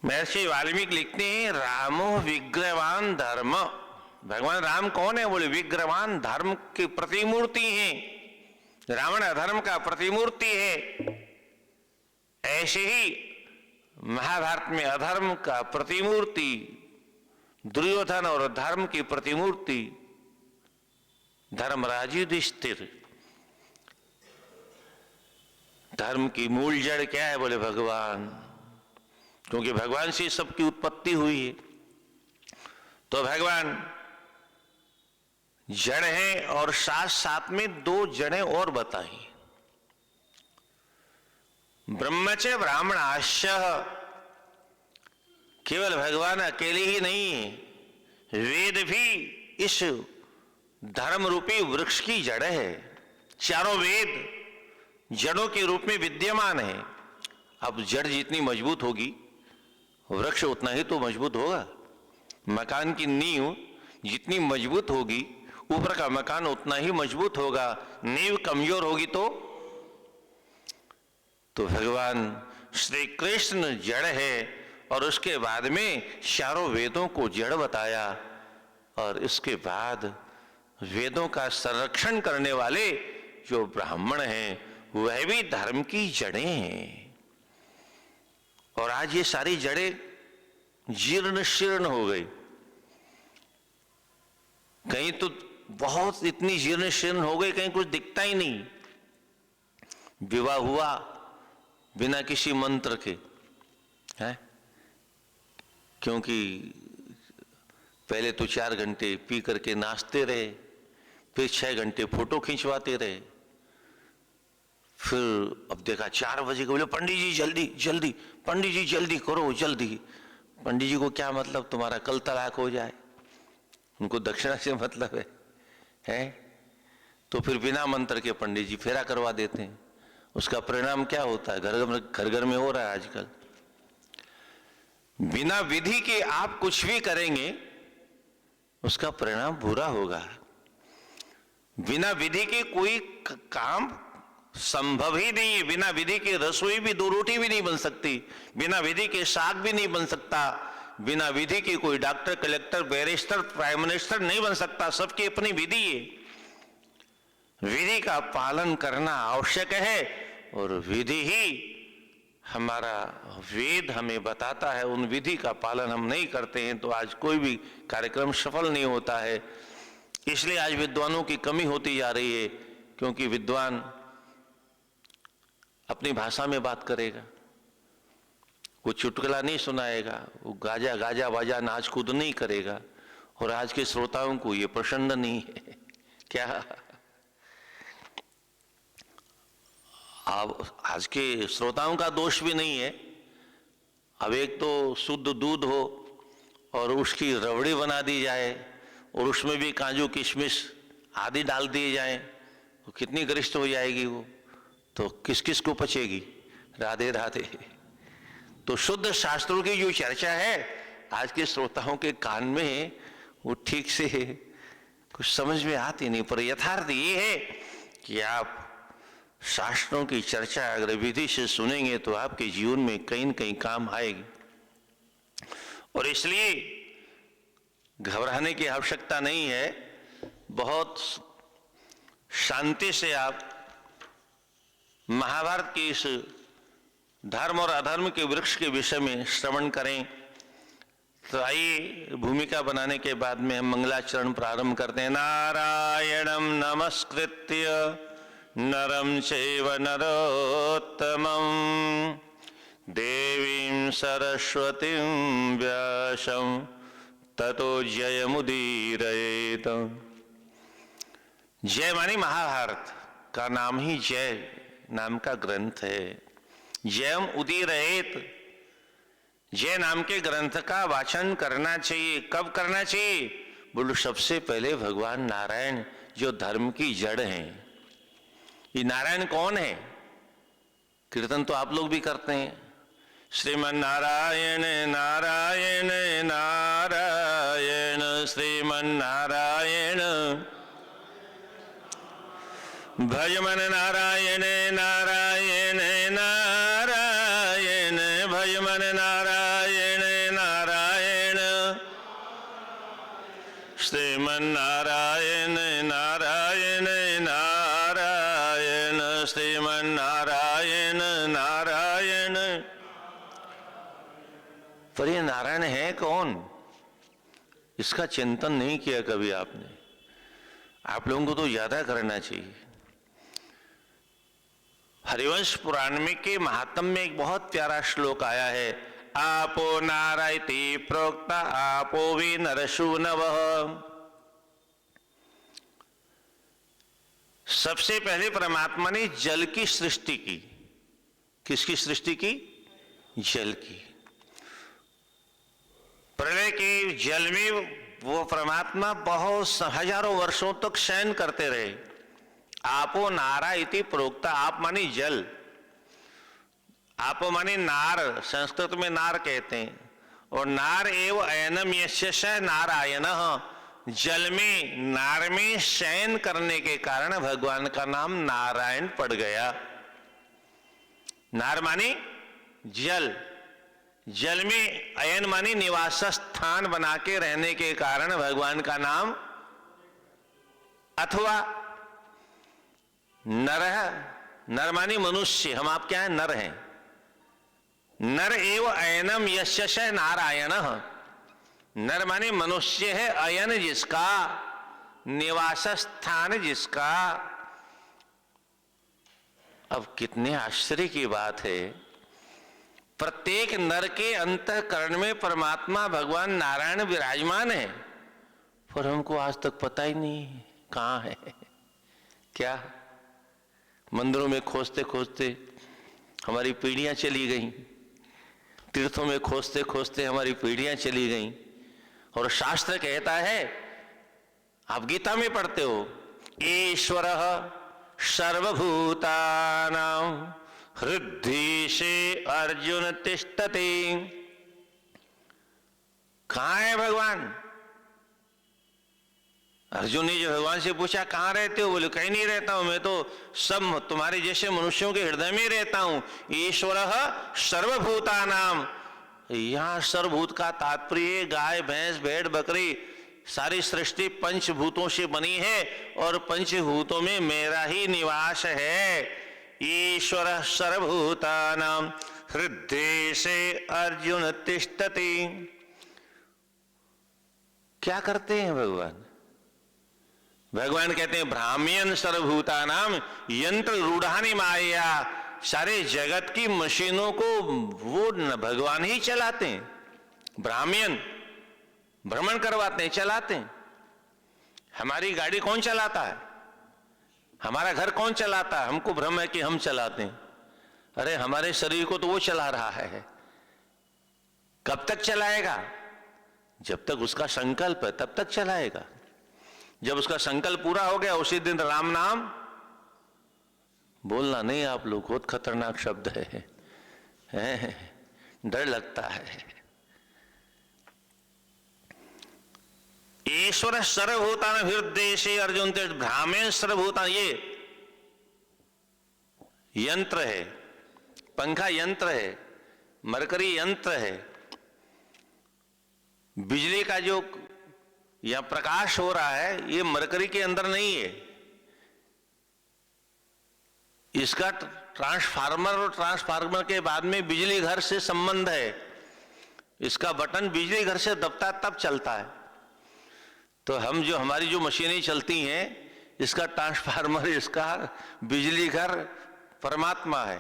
महर्षि वाल्मीकि लिखते हैं रामो विग्रहवान धर्म। भगवान राम कौन है? बोले विग्रहवान, धर्म की प्रतिमूर्ति हैं। रावण अधर्म का प्रतिमूर्ति है। ऐसे ही महाभारत में अधर्म का प्रतिमूर्ति दुर्योधन और धर्म की प्रतिमूर्ति धर्मराज युधिष्ठिर। धर्म की मूल जड़ क्या है? बोले भगवान, क्योंकि भगवान से सबकी उत्पत्ति हुई है। तो भगवान जड़ है और साथ साथ में दो जड़ें और बताई। ब्रह्मच ब्राह्मणाश्च। केवल भगवान अकेले ही नहीं, वेद भी इस धर्म रूपी वृक्ष की जड़ है। चारों वेद जड़ों के रूप में विद्यमान है। अब जड़ जितनी मजबूत होगी वृक्ष उतना ही तो मजबूत होगा। मकान की नींव जितनी मजबूत होगी ऊपर का मकान उतना ही मजबूत होगा। नींव कमजोर होगी तो भगवान श्री कृष्ण जड़ है। और उसके बाद में चारों वेदों को जड़ बताया। और इसके बाद वेदों का संरक्षण करने वाले जो ब्राह्मण हैं वह भी धर्म की जड़ें हैं। और आज ये सारी जड़ें जीर्ण शीर्ण हो गई। कहीं तो बहुत इतनी जीर्ण शीर्ण हो गई, कहीं कुछ दिखता ही नहीं। विवाह हुआ बिना किसी मंत्र के है, क्योंकि पहले तो 4 घंटे पी करके नाचते रहे, फिर 6 घंटे फोटो खिंचवाते रहे, फिर अब देखा 4 बजे को बोले पंडित जी जल्दी जल्दी, पंडित जी जल्दी करो जल्दी। पंडित जी को क्या मतलब, तुम्हारा कल तलाक हो जाए, उनको दक्षिणा से मतलब है? तो फिर बिना मंत्र के पंडित जी फेरा करवा देते हैं। उसका परिणाम क्या होता है? घर घर में हो रहा है आजकल। बिना विधि के आप कुछ भी करेंगे उसका परिणाम बुरा होगा। बिना विधि के कोई काम संभव ही नहीं है। बिना विधि के रसोई भी, 2 रोटी भी नहीं बन सकती। बिना विधि के साग भी नहीं बन सकता। बिना विधि के कोई doctor, collector, barrister, prime minister नहीं बन सकता। सबकी अपनी विधि है। विधि का पालन करना आवश्यक है और विधि ही हमारा वेद हमें बताता है। उन विधि का पालन हम नहीं करते हैं तो आज कोई भी कार्यक्रम सफल नहीं होता है। इसलिए आज विद्वानों की कमी होती जा रही है, क्योंकि विद्वान अपनी भाषा में बात करेगा, वो चुटकुला नहीं सुनाएगा, वो गाजा गाजा बाजा नाच कूद नहीं करेगा। और आज के श्रोताओं को ये पसंद नहीं है। क्या अब आज के श्रोताओं का दोष भी नहीं है। अब एक तो शुद्ध दूध हो और उसकी रबड़ी बना दी जाए और उसमें भी काजू किशमिश आदि डाल दिए जाए तो कितनी गरिष्ठ हो जाएगी वो, तो किस किस को पचेगी। राधे राधे। तो शुद्ध शास्त्रों की जो चर्चा है आज के श्रोताओं के कान में वो ठीक से कुछ समझ में आती नहीं। पर यथार्थ ये है कि आप शास्त्रों की चर्चा अगर विधि से सुनेंगे तो आपके जीवन में कहीं न कहीं काम आएगी। और इसलिए घबराने की आवश्यकता नहीं है। बहुत शांति से आप महाभारत के इस धर्म और अधर्म के वृक्ष के विषय में श्रवण करें। तो आइए भूमिका बनाने के बाद में हम मंगलाचरण प्रारंभ करते हैं। नारायणं नमस्कृत्य नरं चैव नरोत्तमं देवीं सरस्वतीं व्यासं ततो जयमुदीरयेत। जय मानी महाभारत का नाम ही जय नाम का ग्रंथ है। जयम उदीरयेत, जय नाम के ग्रंथ का वाचन करना चाहिए। कब करना चाहिए? बोलो सबसे पहले भगवान नारायण जो धर्म की जड़ हैं। ये नारायण कौन है? कीर्तन तो आप लोग भी करते हैं। श्रीमन नारायण नारायण नारायण श्रीमन नारायण, भजमन नारायण नारायण नारायण, भजमन नारायण नारायण, श्रीमन नारायण नारायण नारायण, श्रीमन नारायण नारायण। पर ये नारायण है कौन? इसका चिंतन नहीं किया कभी आपने। आप लोगों को तो ज्यादा करना चाहिए। हरिवंश पुराण में के महात्म में एक बहुत प्यारा श्लोक आया है। आपो नारायति प्रोक्ता आपो वी नरसूनवः। सबसे पहले परमात्मा ने जल की सृष्टि की। किसकी सृष्टि की? जल की। प्रलय के जल में वो परमात्मा बहुत हजारों वर्षों तक शयन करते रहे। आपो नारा इति प्रोक्ता। आप मानी जल, आपो मानी नार, संस्कृत में नार कहते हैं। और नार एव अयनम यस्य नारायणः। जल में नार में शयन करने के कारण भगवान का नाम नारायण पड़ गया। नार मानी जल, जल में अयन मानी निवास स्थान बना के रहने के कारण भगवान का नाम, अथवा नर, नर मानी मनुष्य, हम आप क्या है? नर हैं। नर एव अयनम यस्य नारायणः। नर माने मनुष्य है, अयन जिसका, निवास स्थान जिसका। अब कितने आश्चर्य की बात है। प्रत्येक नर के अंतःकरण में परमात्मा भगवान नारायण विराजमान है, पर हमको आज तक पता ही नहीं कहां है। क्या मंदिरों में खोजते खोजते हमारी पीढ़ियां चली गईं, तीर्थों में खोजते खोजते हमारी पीढ़ियां चली गईं। और शास्त्र कहता है, आप गीता में पढ़ते हो, ईश्वरः सर्वभूतानां हृद्देशे अर्जुन तिष्ठति। कहां है भगवान? अर्जुन ने जो भगवान से पूछा कहां रहते हो, बोले कहीं नहीं रहता हूं, मैं तो सब तुम्हारे जैसे मनुष्यों के हृदय में रहता हूं। ईश्वरः सर्वभूतानां, यहां सर्वभूत का तात्पर्य गाय भैंस भेड़ बकरी सारी सृष्टि पंचभूतों से बनी है और पंचभूतों में मेरा ही निवास है। ईश्वरः सर्वभूतानां हृद्देशे अर्जुन तिष्ठति। क्या करते हैं भगवान? भगवान कहते हैं भ्राम्यन् सर्वभूतानां यंत्र रूढ़ानि माया। सारे जगत की मशीनों को वो भगवान ही चलाते हैं। भ्राम्यन्, भ्रमण करवाते हैं, चलाते हैं। हमारी गाड़ी कौन चलाता है? हमारा घर कौन चलाता है? हमको भ्रम है कि हम चलाते हैं। अरे हमारे शरीर को तो वो चला रहा है। कब तक चलाएगा? जब तक उसका संकल्प है तब तक चलाएगा। जब उसका संकल्प पूरा हो गया उसी दिन राम नाम बोलना नहीं। आप लोग, बहुत खतरनाक शब्द है, डर लगता है। ईश्वर सर्वभूतानां हृद्देशे अर्जुन तिष्ठति। भ्राम्यन् सर्वभूतानां, ये यंत्र है, पंखा यंत्र है, मरकरी यंत्र है। बिजली का जो या प्रकाश हो रहा है ये मरकरी के अंदर नहीं है। इसका ट्रांसफार्मर और ट्रांसफार्मर के बाद में बिजली घर से संबंध है। इसका बटन बिजली घर से दबता तब चलता है। तो हम जो हमारी जो मशीनें चलती हैं इसका ट्रांसफार्मर, इसका बिजली घर परमात्मा है।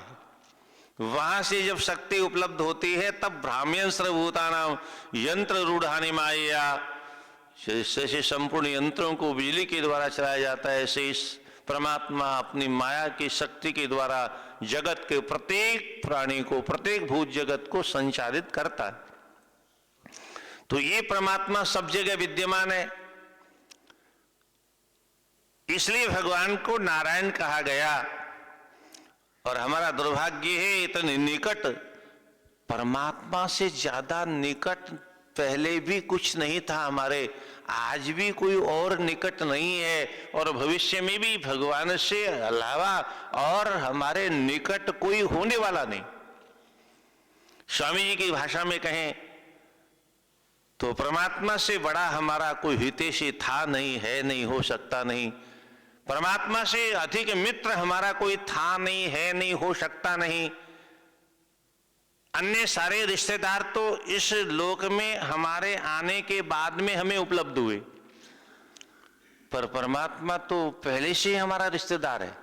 वहां से जब शक्ति उपलब्ध होती है तब भ्राम्यन् सर्वभूतानां यंत्र रूढ़ानि माया। जैसे संपूर्ण यंत्रों को बिजली के द्वारा चलाया जाता है, ऐसे इस परमात्मा अपनी माया की शक्ति के द्वारा जगत के प्रत्येक प्राणी को, प्रत्येक भूत जगत को संचालित करता है। तो ये परमात्मा सब जगह विद्यमान है। इसलिए भगवान को नारायण कहा गया। और हमारा दुर्भाग्य है इतने निकट, परमात्मा से ज्यादा निकट पहले भी कुछ नहीं था हमारे, आज भी कोई और निकट नहीं है और भविष्य में भी भगवान से अलावा और हमारे निकट कोई होने वाला नहीं। स्वामी जी की भाषा में कहें तो परमात्मा से बड़ा हमारा कोई हितैषी था नहीं, है नहीं, हो सकता नहीं। परमात्मा से अधिक मित्र हमारा कोई था नहीं, है नहीं, हो सकता नहीं। अन्य सारे रिश्तेदार तो इस लोक में हमारे आने के बाद में हमें उपलब्ध हुए, पर परमात्मा तो पहले से ही हमारा रिश्तेदार है।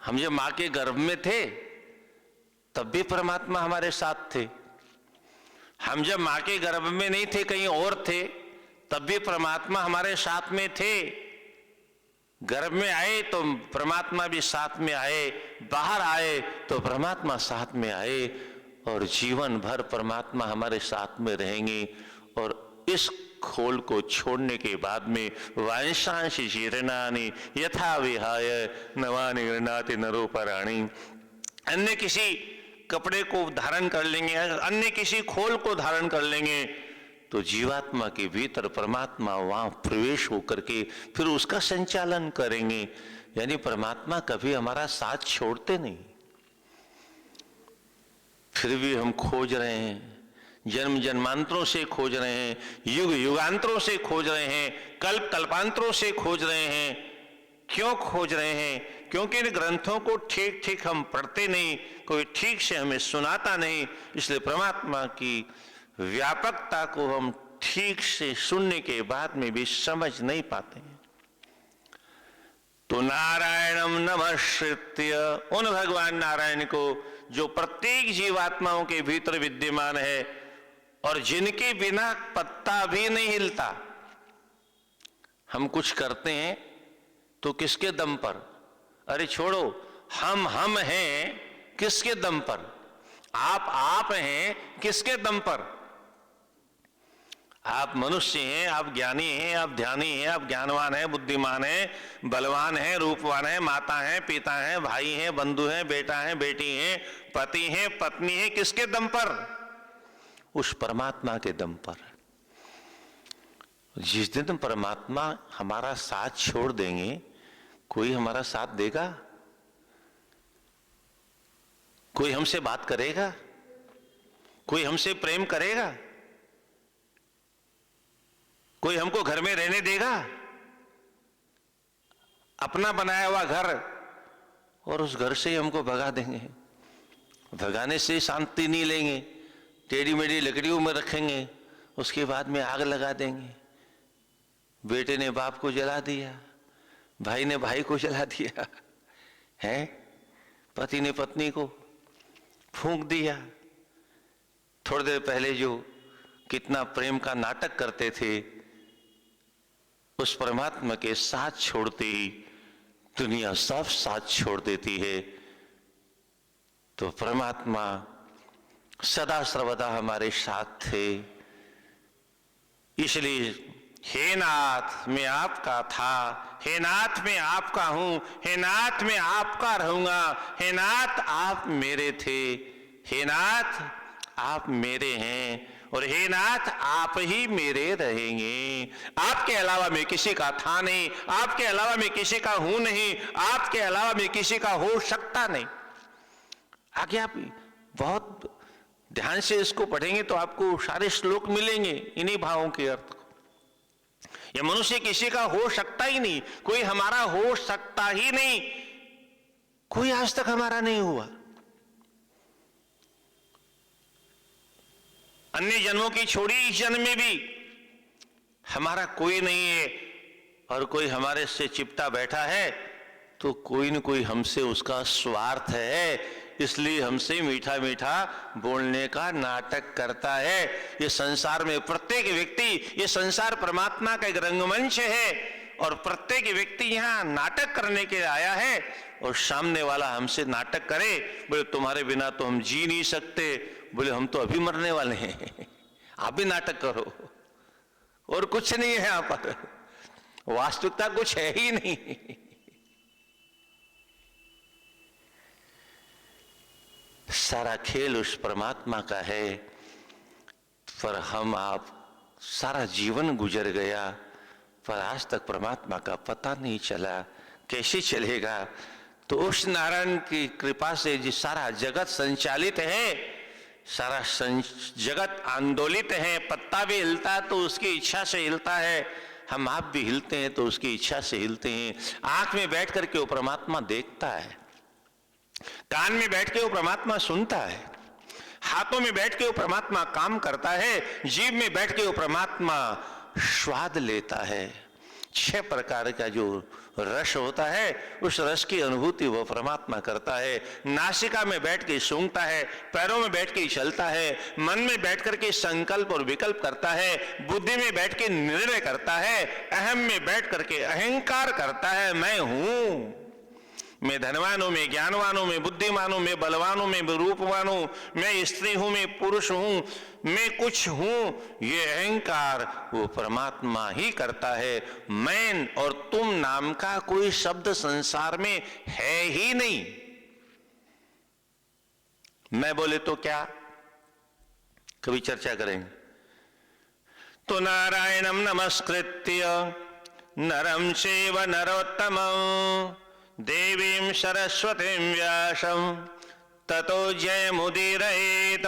हम जब मां के गर्भ में थे तब भी परमात्मा हमारे साथ थे। हम जब मां के गर्भ में नहीं थे, कहीं और थे, तब भी परमात्मा हमारे साथ में थे। गर्भ में आए तो परमात्मा भी साथ में आए, बाहर आए तो परमात्मा साथ में आए, और जीवन भर परमात्मा हमारे साथ में रहेंगे। और इस खोल को छोड़ने के बाद में वांशांश जीर्णानि यथा विहाय नवानि गृह्णाति नरोपराणि। अन्य किसी कपड़े को धारण कर लेंगे, अन्य किसी खोल को धारण कर लेंगे, तो जीवात्मा के भीतर परमात्मा वहां प्रवेश होकर के फिर उसका संचालन करेंगे। यानी परमात्मा कभी हमारा साथ छोड़ते नहीं। फिर भी हम खोज रहे हैं, जन्म जन्मांतरों से खोज रहे हैं, युग युगांतरों से खोज रहे हैं, कल्प कल्पांतरों से खोज रहे हैं। क्यों खोज रहे हैं? क्योंकि इन ग्रंथों को ठीक ठीक हम पढ़ते नहीं, कोई ठीक से हमें सुनाता नहीं, इसलिए परमात्मा की व्यापकता को हम ठीक से सुनने के बाद में भी समझ नहीं पाते हैं। तो नारायणम नमस्कृत्य, उन भगवान नारायण को जो प्रत्येक जीवात्माओं के भीतर विद्यमान है और जिनके बिना पत्ता भी नहीं हिलता। हम कुछ करते हैं तो किसके दम पर? अरे छोड़ो, हम हैं किसके दम पर? आप हैं किसके दम पर? आप मनुष्य हैं, आप ज्ञानी हैं, आप ध्यानी हैं, आप ज्ञानवान हैं, बुद्धिमान हैं, बलवान हैं, रूपवान हैं, माता हैं, पिता हैं, भाई हैं, बंधु हैं, बेटा हैं, बेटी हैं, पति हैं, पत्नी हैं। किसके दम पर? उस परमात्मा के दम पर। जिस दिन परमात्मा हमारा साथ छोड़ देंगे, कोई हमारा साथ देगा? कोई हमसे बात करेगा? कोई हमसे प्रेम करेगा? कोई हमको घर में रहने देगा? अपना बनाया हुआ घर, और उस घर से ही हमको भगा देंगे। भगाने से शांति नहीं लेंगे, टेढ़ी मेढ़ी लकड़ियों में रखेंगे, उसके बाद में आग लगा देंगे। बेटे ने बाप को जला दिया, भाई ने भाई को जला दिया है, पति ने पत्नी को फूंक दिया। थोड़ी देर पहले जो कितना प्रेम का नाटक करते थे, उस परमात्मा के साथ छोड़ते ही दुनिया सब साथ छोड़ देती है। तो परमात्मा सदा सर्वदा हमारे साथ थे। इसलिए हे नाथ मैं आपका था, हे नाथ मैं आपका हूं, हे नाथ मैं आपका रहूंगा, हे नाथ आप मेरे थे, हे नाथ आप मेरे हैं, और हे नाथ आप ही मेरे रहेंगे। आपके अलावा मैं किसी का था नहीं, आपके अलावा मैं किसी का हूं नहीं, आपके अलावा मैं किसी का हो सकता नहीं। आगे आप बहुत ध्यान से इसको पढ़ेंगे तो आपको सारे श्लोक मिलेंगे इन्हीं भावों के अर्थ को। ये मनुष्य किसी का हो सकता ही नहीं, कोई हमारा हो सकता ही नहीं, कोई आज तक हमारा नहीं हुआ। अन्य जन्मों की छोड़ी, इस जन्म में भी हमारा कोई नहीं है, और कोई हमारे से चिपटा बैठा है तो कोई न कोई हमसे उसका स्वार्थ है, इसलिए हमसे मीठा मीठा बोलने का नाटक करता है। ये संसार में प्रत्येक व्यक्ति, ये संसार परमात्मा का एक रंगमंच है, और प्रत्येक व्यक्ति यहाँ नाटक करने के लिए आया है। और सामने वाला हमसे नाटक करे, बोले तुम्हारे बिना तो हम जी नहीं सकते, बोले हम तो अभी मरने वाले हैं, आप भी नाटक करो। और कुछ नहीं है यहां पर, वास्तविकता कुछ है ही नहीं। सारा खेल उस परमात्मा का है, पर हम आप सारा जीवन गुजर गया, पर आज तक परमात्मा का पता नहीं चला। कैसे चलेगा? तो उस नारायण की कृपा से जो सारा जगत संचालित है, सारा जगत आंदोलित है, पत्ता भी हिलता है तो उसकी इच्छा से हिलता है, हम आप भी हिलते हैं तो उसकी इच्छा से हिलते हैं। आंख में बैठ करके वो परमात्मा देखता है, कान में बैठ के वो परमात्मा सुनता है, हाथों में बैठ के वो परमात्मा काम करता है, जीभ में बैठ के वो परमात्मा स्वाद लेता है। 6 प्रकार का जो रस होता है, उस रस की अनुभूति वो परमात्मा करता है। नासिका में बैठ के सूंघता है, पैरों में बैठ के चलता है, मन में बैठ करके संकल्प और विकल्प करता है, बुद्धि में बैठ के निर्णय करता है, अहम में बैठ करके अहंकार करता है, मैं हूं, मैं धनवान हूं, मैं ज्ञानवान हूं, मैं बुद्धिमान हूं, मैं बलवान हूं, मैं रूपवान हूं, मैं स्त्री हूं, मैं पुरुष हूं, मैं कुछ हूं। ये अहंकार वो परमात्मा ही करता है। मैं और तुम नाम का कोई शब्द संसार में है ही नहीं। मैं बोले तो क्या, कभी चर्चा करेंगे। तो नारायणम नमस्कृत्य नरं चैव नरोत्तमं देवीं सरस्वतीं व्यासं ततो जयमुदीरयेत।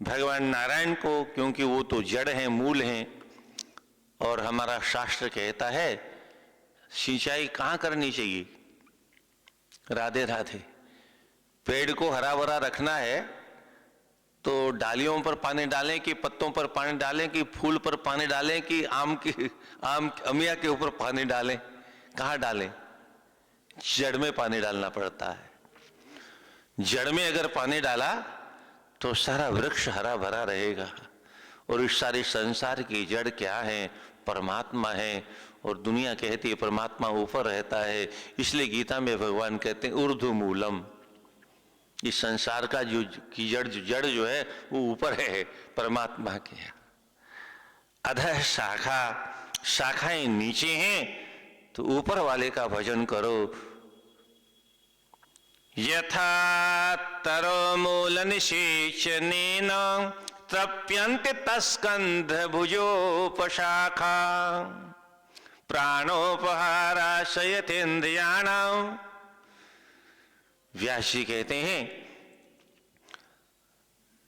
भगवान नारायण को, क्योंकि वो तो जड़ हैं, मूल हैं, और हमारा शास्त्र कहता है सिंचाई कहाँ करनी चाहिए? राधे राधे। पेड़ को हरा भरा रखना है तो डालियों पर पानी डालें कि पत्तों पर पानी डालें कि फूल पर पानी डालें कि आम अमिया के ऊपर पानी डालें? कहाँ डालें? जड़ में पानी डालना पड़ता है। जड़ में अगर पानी डाला तो सारा वृक्ष हरा भरा रहेगा। और इस सारे संसार की जड़ क्या है? परमात्मा है। और दुनिया कहती है परमात्मा ऊपर रहता है, इसलिए गीता में भगवान कहते हैं ऊर्ध्वमूलम। इस संसार का जो जड़ जो है वो ऊपर है परमात्मा के। अधः शाखा, शाखाएं नीचे हैं तो ऊपर वाले का भजन करो। यथा तरो मूल निषेचनेन तप्यन्ते तस्कंध भुजोपशाखा प्राणोपहाराशयतेन्द्रियाणाम। व्यास जी कहते हैं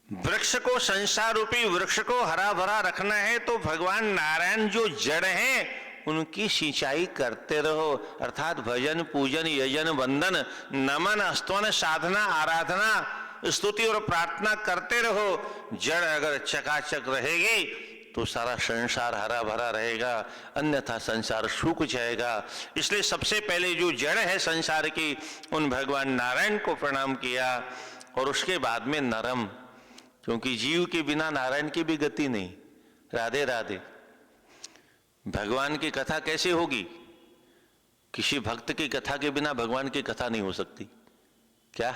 वृक्ष को, संसार रूपी वृक्ष को हरा भरा रखना है तो भगवान नारायण जो जड़ हैं उनकी सिंचाई करते रहो, अर्थात भजन पूजन यजन वंदन नमन स्तवन साधना आराधना स्तुति और प्रार्थना करते रहो। जड़ अगर चकाचक रहेगी तो सारा संसार हरा भरा रहेगा, अन्यथा संसार सूख जाएगा। इसलिए सबसे पहले जो जड़ है संसार की उन भगवान नारायण को प्रणाम किया और उसके बाद में नरम, क्योंकि जीव के बिना नारायण की भी गति नहीं। राधे राधे। भगवान की कथा कैसे होगी? किसी भक्त की कथा के बिना भगवान की कथा नहीं हो सकती। क्या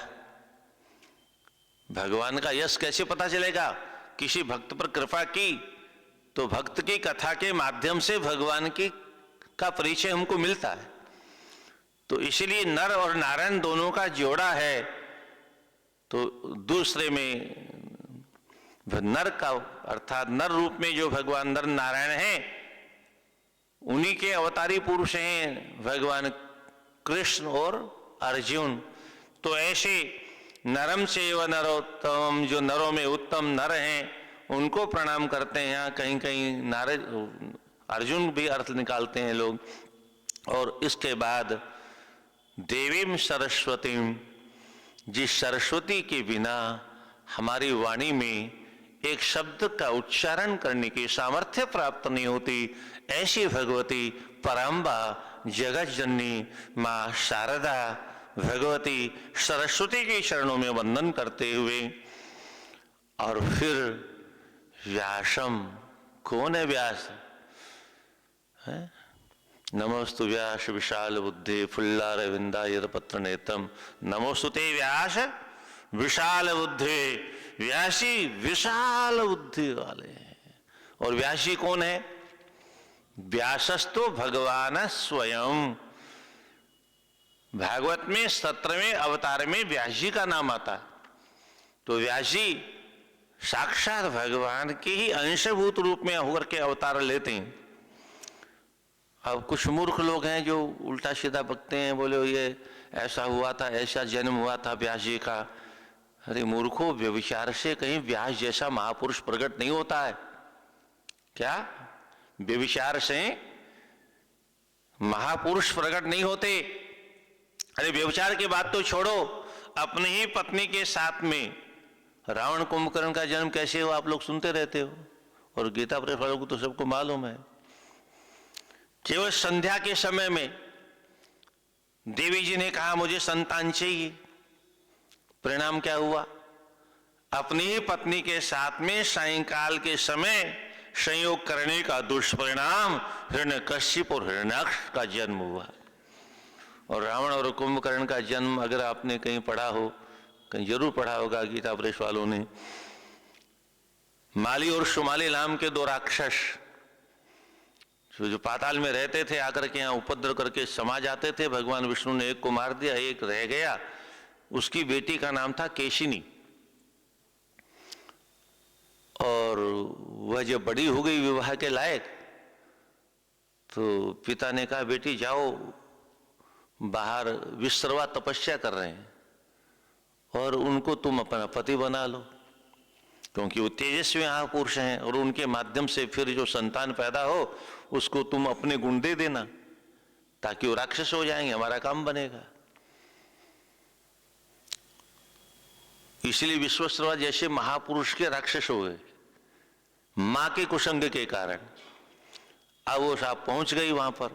भगवान का यश कैसे पता चलेगा? किसी भक्त पर कृपा की तो भक्त की कथा के माध्यम से भगवान की का परिचय हमको मिलता है। तो इसलिए नर और नारायण दोनों का जोड़ा है। तो दूसरे में नर का अर्थात नर रूप में जो भगवान नर नारायण हैं उन्हीं के अवतारी पुरुष हैं भगवान कृष्ण और अर्जुन। तो ऐसे नरम से व नरोत्तम, जो नरों में उत्तम नर हैं उनको प्रणाम करते हैं। यहाँ कहीं कहीं नारद अर्जुन भी अर्थ निकालते हैं लोग। और इसके बाद देवीम सरस्वतीम, जिस सरस्वती के बिना हमारी वाणी में एक शब्द का उच्चारण करने की सामर्थ्य प्राप्त नहीं होती, ऐसी भगवती पराम्बा जगत जननी माँ शारदा भगवती सरस्वती के चरणों में वंदन करते हुए और फिर व्यासम, कौन है व्यास? है नमोस्तु व्यास विशाल बुद्धि फुल्लारविंदाय पत्र नेतम। नमोस्तुते व्यास विशाल बुद्धि। व्यासी विशाल बुद्धि वाले हैं। और व्यासी कौन है? व्यासस्तु भगवान स्वयं। भागवत में 17वें अवतार में व्यास जी का नाम आता है। तो व्यास जी साक्षात भगवान के ही अंशभूत रूप में होकर के अवतार लेते हैं। अब कुछ मूर्ख लोग हैं जो उल्टा सीधा बकते हैं, बोले ये ऐसा हुआ था, ऐसा जन्म हुआ था व्यास जी का। अरे मूर्खों, व्यभिचार से कहीं व्यास जैसा महापुरुष प्रकट नहीं होता है क्या? व्यभिचार से महापुरुष प्रकट नहीं होते। अरे व्यभिचार की बात तो छोड़ो, अपनी ही पत्नी के साथ में रावण कुंभकर्ण का जन्म कैसे हुआ आप लोग सुनते रहते हो, और गीता प्रेस वालों को तो सबको मालूम है। केवल संध्या के समय में देवी जी ने कहा मुझे संतान चाहिए। परिणाम क्या हुआ? अपनी ही पत्नी के साथ में सायंकाल के समय संयोग करने का दुष्परिणाम हिरण्यकश्यप और हिरण्याक्ष का जन्म हुआ। और रावण और कुंभकर्ण का जन्म अगर आपने कहीं पढ़ा हो, कहीं जरूर पढ़ा होगा गीता प्रेस वालों ने। माली और शुमाली नाम के दो राक्षस जो पाताल में रहते थे, आकर के यहाँ उपद्रव करके समा जाते थे। भगवान विष्णु ने एक को मार दिया, एक रह गया। उसकी बेटी का नाम था केशिनी। और वह जब बड़ी हो गई विवाह के लायक, तो पिता ने कहा बेटी जाओ, बाहर विश्रवा तपस्या कर रहे हैं और उनको तुम अपना पति बना लो, क्योंकि वो तेजस्वी महापुरुष हैं और उनके माध्यम से फिर जो संतान पैदा हो उसको तुम अपने गुण दे देना, ताकि वो राक्षस हो जाएंगे, हमारा काम बनेगा। इसलिए विश्वश्रवा जैसे महापुरुष के राक्षस हो गए मां के कुसंग के कारण। अब वो साहब पहुंच गई वहां पर,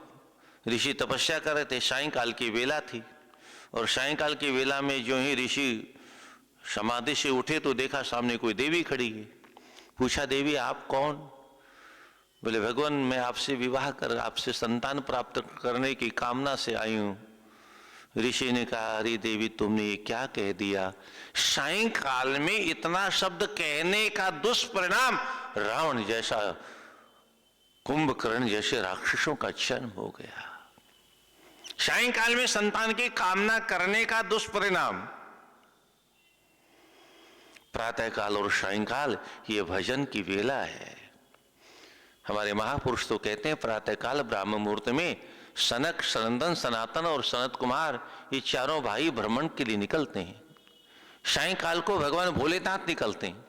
ऋषि तपस्या कर रहे थे, सायंकाल की वेला थी। और सायंकाल की वेला में जो ही ऋषि समाधि से उठे तो देखा सामने कोई देवी खड़ी है। पूछा देवी आप कौन? बोले भगवान मैं आपसे विवाह कर, आपसे संतान प्राप्त करने की कामना से आई हूं। ऋषि ने कहा अरे देवी तुमने ये क्या कह दिया? सायंकाल में इतना शब्द कहने का दुष्परिणाम रावण जैसा कुंभकर्ण जैसे राक्षसों का जन्म हो गया। सायंकाल में संतान की कामना करने का दुष्परिणाम। प्रातःकाल और सायंकाल ये भजन की वेला है। हमारे महापुरुष तो कहते हैं प्रातःकाल ब्राह्म मुहूर्त में सनक, सनंदन, सनातन और सनत कुमार ये चारों भाई भ्रमण के लिए निकलते हैं। सायंकाल को भगवान भोलेनाथ निकलते हैं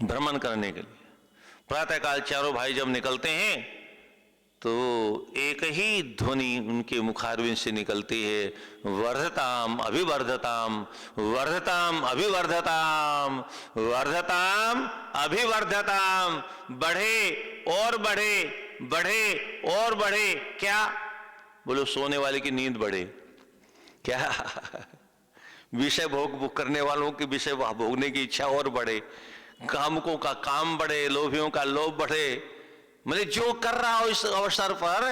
भ्रमण करने के लिए। प्रातःकाल चारों भाई जब निकलते हैं तो एक ही ध्वनि उनके मुखारविंद से निकलती है, वर्धताम अभिवर्धताम, वर्धताम अभिवर्धताम, वर्धताम अभिवर्धताम। बढ़े और बढ़े, बढ़े और बढ़े। क्या बोलो? सोने वाले की नींद बढ़े। क्या? विषय भोग करने वालों के विषय भोगने की इच्छा और बढ़े, कामुकों का काम बढ़े, लोभियों का लोभ बढ़े। मतलब जो कर रहा हो इस अवसर पर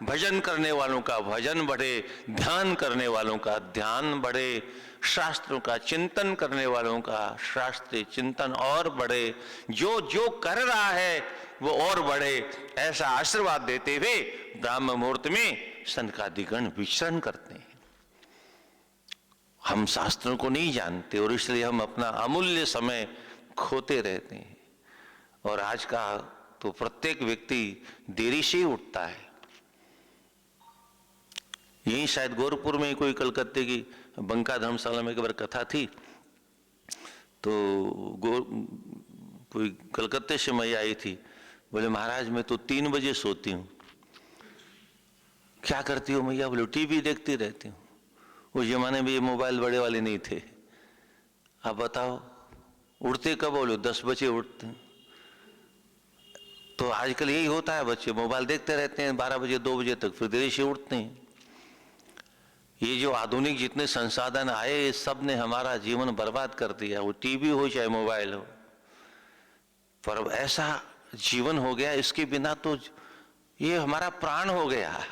भजन करने वालों का भजन बढ़े, ध्यान करने वालों का ध्यान बढ़े, शास्त्रों का चिंतन करने वालों का शास्त्रीय चिंतन और बढ़े, जो जो कर रहा है वो और बढ़े। ऐसा आशीर्वाद देते हुए ब्राह्म मुहूर्त में सनकादिगण विचरण करते हैं। हम शास्त्रों को नहीं जानते और इसलिए हम अपना अमूल्य समय खोते रहते हैं। और आज का तो प्रत्येक व्यक्ति देरी से ही उठता है। यही शायद गोरखपुर में कोई कलकत्ते की बंका धर्मशाला में एक बार कथा थी, तो कोई कलकत्ते से मैया आई थी। बोले महाराज मैं तो 3 बजे सोती हूँ। क्या करती हो मैया? बोले टीवी देखती रहती हूँ। उस जमाने में ये मोबाइल बड़े वाले नहीं थे। आप बताओ उठते कब? बोलो 10 बजे उठते हैं। तो आजकल यही होता है, बच्चे मोबाइल देखते रहते हैं 12 बजे 2 बजे तक, फिर देरी से उठते हैं। ये जो आधुनिक जितने संसाधन आए सब ने हमारा जीवन बर्बाद कर दिया। वो टीवी हो चाहे मोबाइल हो, पर ऐसा जीवन हो गया इसके बिना तो ये हमारा प्राण हो गया।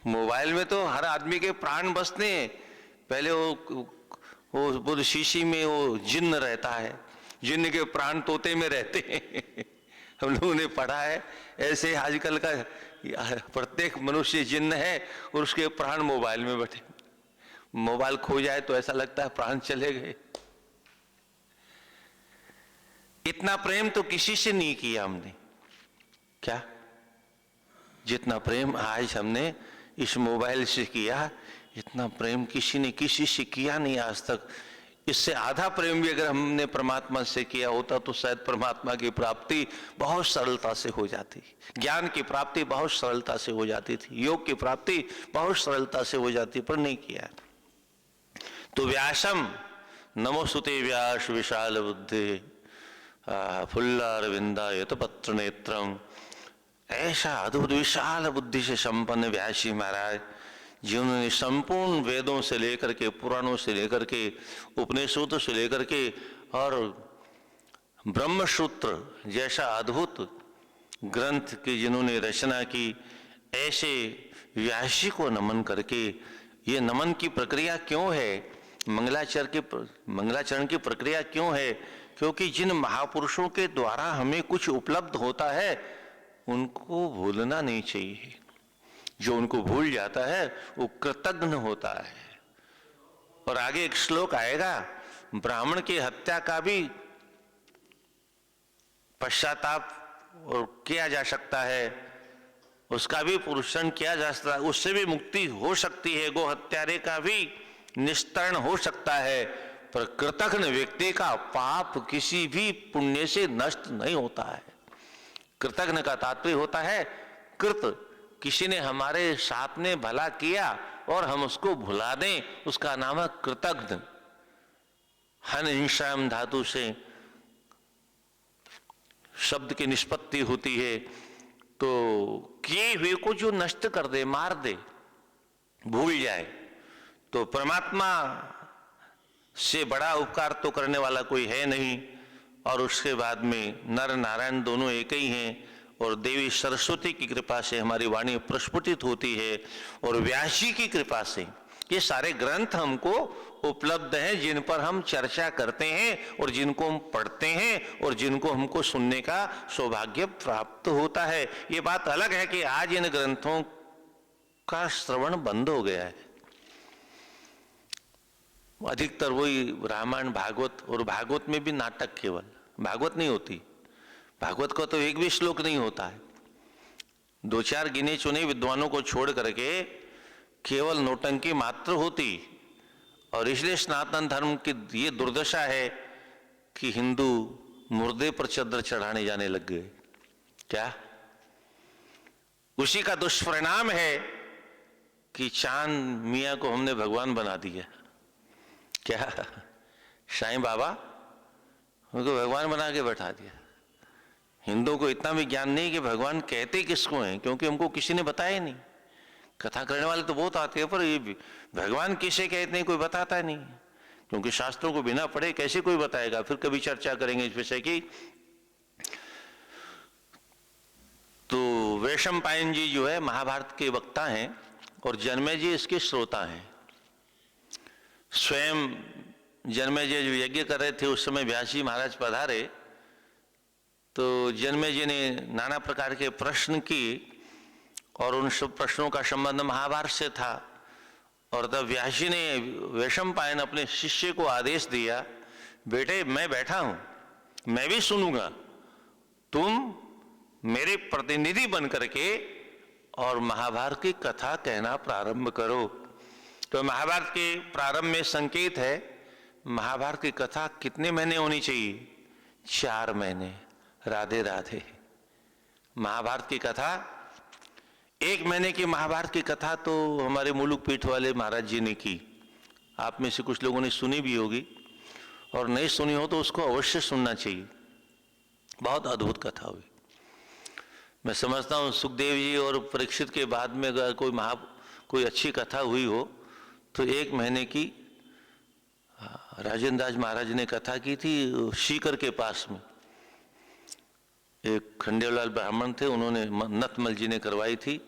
मोबाइल में तो हर आदमी के प्राण बसते हैं। पहले वो शीशी में वो जिन्न रहता है, जिन्न के प्राण तोते में रहते हैं। हम लोगों ने पढ़ा है। ऐसे आजकल का प्रत्येक मनुष्य जिन्न है और उसके प्राण मोबाइल में बैठे। मोबाइल खो जाए तो ऐसा लगता है प्राण चले गए। इतना प्रेम तो किसी से नहीं किया हमने। क्या? जितना प्रेम आज हमने इस मोबाइल से किया, इतना प्रेम किसी से किया नहीं आज तक। इससे आधा प्रेम भी अगर हमने परमात्मा से किया होता तो शायद परमात्मा की प्राप्ति बहुत सरलता से हो जाती, ज्ञान की प्राप्ति बहुत सरलता से हो जाती थी, योग की प्राप्ति बहुत सरलता से हो जाती, पर नहीं किया। तो व्यासम नमोस्तुते व्यास विशाल बुद्धि फुल्लारविंदायत पत्र नेत्रम। ऐसा अद्भुत विशाल बुद्धि से संपन्न व्यासी महाराज, जिन्होंने संपूर्ण वेदों से लेकर के, पुराणों से लेकर के, उपनिषदों से लेकर के और ब्रह्मसूत्र जैसा अद्भुत ग्रंथ की जिन्होंने रचना की, ऐसे व्यासी को नमन करके। ये नमन की प्रक्रिया क्यों है? मंगलाचरण की प्रक्रिया क्यों है? क्योंकि जिन महापुरुषों के द्वारा हमें कुछ उपलब्ध होता है उनको भूलना नहीं चाहिए। जो उनको भूल जाता है वो कृतघ्न होता है। और आगे एक श्लोक आएगा, ब्राह्मण की हत्या का भी पश्चाताप और किया जा सकता है, उसका भी पुरुषन किया जा सकता है, उससे भी मुक्ति हो सकती है, गो हत्यारे का भी निस्तरण हो सकता है। पर कृतघ्न व्यक्ति का पाप किसी भी पुण्य से नष्ट नहीं होता है। कृतघ्न का तात्पर्य होता है कृत, किसी ने हमारे साथ में भला किया और हम उसको भुला दें, उसका नाम है कृतघ्न। हन हिंसाम धातु से शब्द की निष्पत्ति होती है। तो किए हुए को जो नष्ट कर दे, मार दे, भूल जाए, तो परमात्मा से बड़ा उपकार तो करने वाला कोई है नहीं। और उसके बाद में नर नारायण दोनों एक ही हैं और देवी सरस्वती की कृपा से हमारी वाणी प्रस्फुटित होती है और व्यास जी की कृपा से ये सारे ग्रंथ हमको उपलब्ध हैं, जिन पर हम चर्चा करते हैं और जिनको हम पढ़ते हैं और जिनको हमको सुनने का सौभाग्य प्राप्त होता है। ये बात अलग है कि आज इन ग्रंथों का श्रवण बंद हो गया है। अधिकतर वही रामायण भागवत, और भागवत में भी नाटक, केवल भागवत नहीं होती। भागवत का तो एक भी श्लोक नहीं होता है। 2-4 गिने चुने विद्वानों को छोड़ करके केवल नौटंकी मात्र होती। और इसलिए सनातन धर्म की ये दुर्दशा है कि हिंदू मुर्दे पर चद्दर चढ़ाने जाने लग गए। क्या उसी का दुष्परिणाम है कि चांद मियां को हमने भगवान बना दिया। क्या साईं बाबा उनको भगवान बना के बैठा दिया। हिंदुओं को इतना भी ज्ञान नहीं कि भगवान कहते किसको हैं, क्योंकि हमको किसी ने बताया नहीं। कथा करने वाले तो बहुत आते हैं, पर ये भगवान किसे कहते हैं कोई बताता नहीं, क्योंकि शास्त्रों को बिना पढ़े कैसे कोई बताएगा। फिर कभी चर्चा करेंगे इस विषय की। तो वैशंपायन जी जो है महाभारत के वक्ता हैं और जन्मेजय जी इसके श्रोता हैं। स्वयं जन्मेजय जो यज्ञ कर रहे थे उस समय व्यास जी महाराज पधारे, तो जन्मेजय ने नाना प्रकार के प्रश्न किए और उन सब प्रश्नों का संबंध महाभारत से था। और तब व्यास जी ने वैशंपायन अपने शिष्य को आदेश दिया, बेटे मैं बैठा हूं, मैं भी सुनूंगा, तुम मेरे प्रतिनिधि बन करके और महाभारत की कथा कहना प्रारंभ करो। तो महाभारत के प्रारंभ में संकेत है, महाभारत की कथा कितने महीने होनी चाहिए? 4 महीने। राधे राधे। महाभारत की कथा 1 महीने की महाभारत की कथा तो हमारे मुलुक पीठ वाले महाराज जी ने की। आप में से कुछ लोगों ने सुनी भी होगी, और नहीं सुनी हो तो उसको अवश्य सुनना चाहिए। बहुत अद्भुत कथा हुई। मैं समझता हूँ सुखदेव जी और परीक्षित के बाद में अगर कोई अच्छी कथा हुई हो तो 1 महीने की राजेंद्र दास महाराज ने कथा की थी सीकर के पास में। एक खंडेलाल ब्राह्मण थे, उन्होंने नथमल जी ने करवाई थी,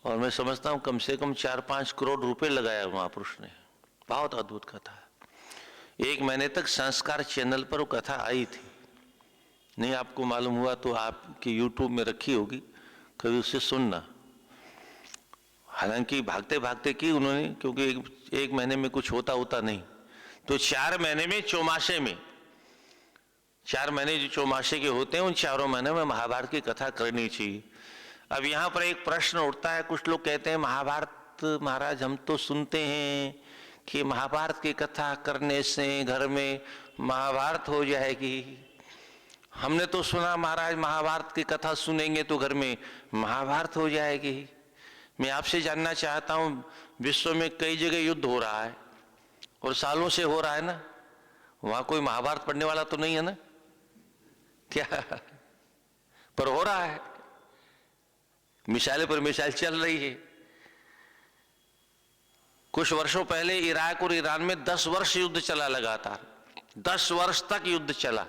और मैं समझता हूँ कम से कम 4-5 करोड़ रुपए लगाया महापुरुष ने। बहुत अद्भुत कथा है। 1 महीने तक संस्कार चैनल पर वो कथा आई थी। नहीं आपको मालूम हुआ तो आपके यूट्यूब में रखी होगी, कभी उससे सुनना। हालांकि भागते भागते की उन्होंने, क्योंकि 1 महीने में कुछ होता नहीं। तो 4 महीने में चौमासे में 4 महीने जो चौमासे के होते हैं उन 4 महीने में महाभारत की कथा करनी चाहिए। अब यहाँ पर एक प्रश्न उठता है, कुछ लोग कहते हैं महाभारत महाराज हम तो सुनते हैं कि महाभारत की कथा करने से घर में महाभारत हो जाएगी। हमने तो सुना महाराज महाभारत की कथा सुनेंगे तो घर में महाभारत हो जाएगी। मैं आपसे जानना चाहता हूँ, विश्व में कई जगह युद्ध हो रहा है और सालों से हो रहा है ना, वहां कोई महाभारत पढ़ने वाला तो नहीं है ना? क्या पर हो रहा है, मिसाइल पर मिसाइल चल रही है। कुछ वर्षों पहले इराक और ईरान में 10 वर्ष युद्ध चला लगातार, 10 वर्ष तक युद्ध चला।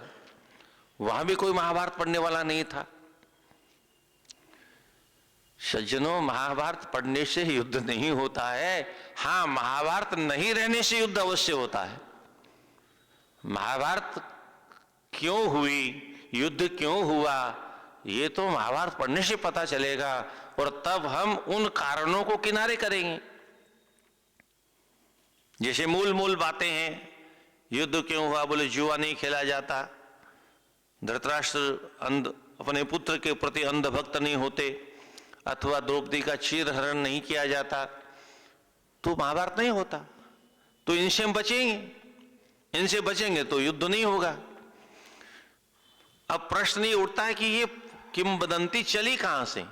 वहां भी कोई महाभारत पढ़ने वाला नहीं था। सज्जनों, महाभारत पढ़ने से युद्ध नहीं होता है। हाँ, महाभारत नहीं रहने से युद्ध अवश्य होता है। महाभारत क्यों हुई, युद्ध क्यों हुआ, ये तो महाभारत पढ़ने से पता चलेगा, और तब हम उन कारणों को किनारे करेंगे। जैसे मूल बातें हैं, युद्ध क्यों हुआ? बोले जुआ नहीं खेला जाता, धृतराष्ट्र अपने पुत्र के प्रति अंधभक्त नहीं होते, अथवा द्रौपदी का चीरहरण नहीं किया जाता, तो महाभारत नहीं होता। तो इनसे हम बचेंगे, इनसे बचेंगे तो युद्ध नहीं होगा। अब प्रश्न ये उठता है कि ये किंवदंती चली कहां से?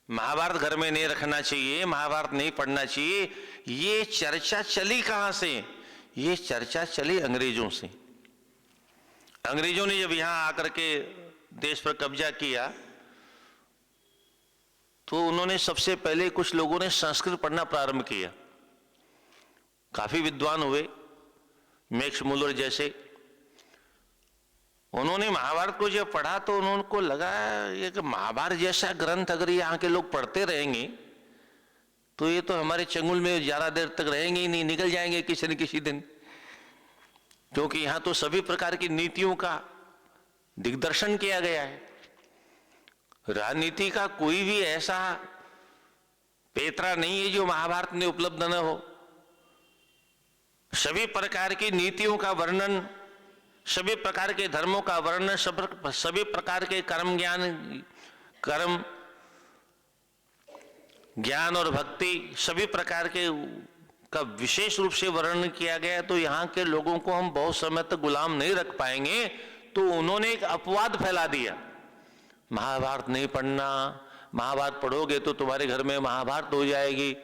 महाभारत घर में नहीं रखना चाहिए, महाभारत नहीं पढ़ना चाहिए, ये चर्चा चली कहां से? ये चर्चा चली अंग्रेजों से। अंग्रेजों ने जब यहां आकर के देश पर कब्जा किया तो उन्होंने सबसे पहले कुछ लोगों ने संस्कृत पढ़ना प्रारंभ किया। काफी विद्वान हुए, मैक्स मुलर जैसे। उन्होंने महाभारत को जब पढ़ा तो उनको लगा ये कि महाभारत जैसा ग्रंथ अगर यहाँ के लोग पढ़ते रहेंगे तो ये तो हमारे चंगुल में ज्यादा देर तक रहेंगे ही नहीं, निकल जाएंगे किसी न किसी दिन। क्योंकि यहां तो सभी प्रकार की नीतियों का दिग्दर्शन किया गया है। राजनीति का कोई भी ऐसा पेतरा नहीं है जो महाभारत में उपलब्ध न हो। सभी प्रकार की नीतियों का वर्णन, सभी प्रकार के धर्मों का वर्णन, सभी प्रकार के कर्म ज्ञान और भक्ति, सभी प्रकार के का विशेष रूप से वर्णन किया गया। तो यहाँ के लोगों को हम बहुत समय तक गुलाम नहीं रख पाएंगे। तो उन्होंने एक अपवाद फैला दिया, महाभारत नहीं पढ़ना, महाभारत पढ़ोगे तो तुम्हारे घर में महाभारत हो जाएगी।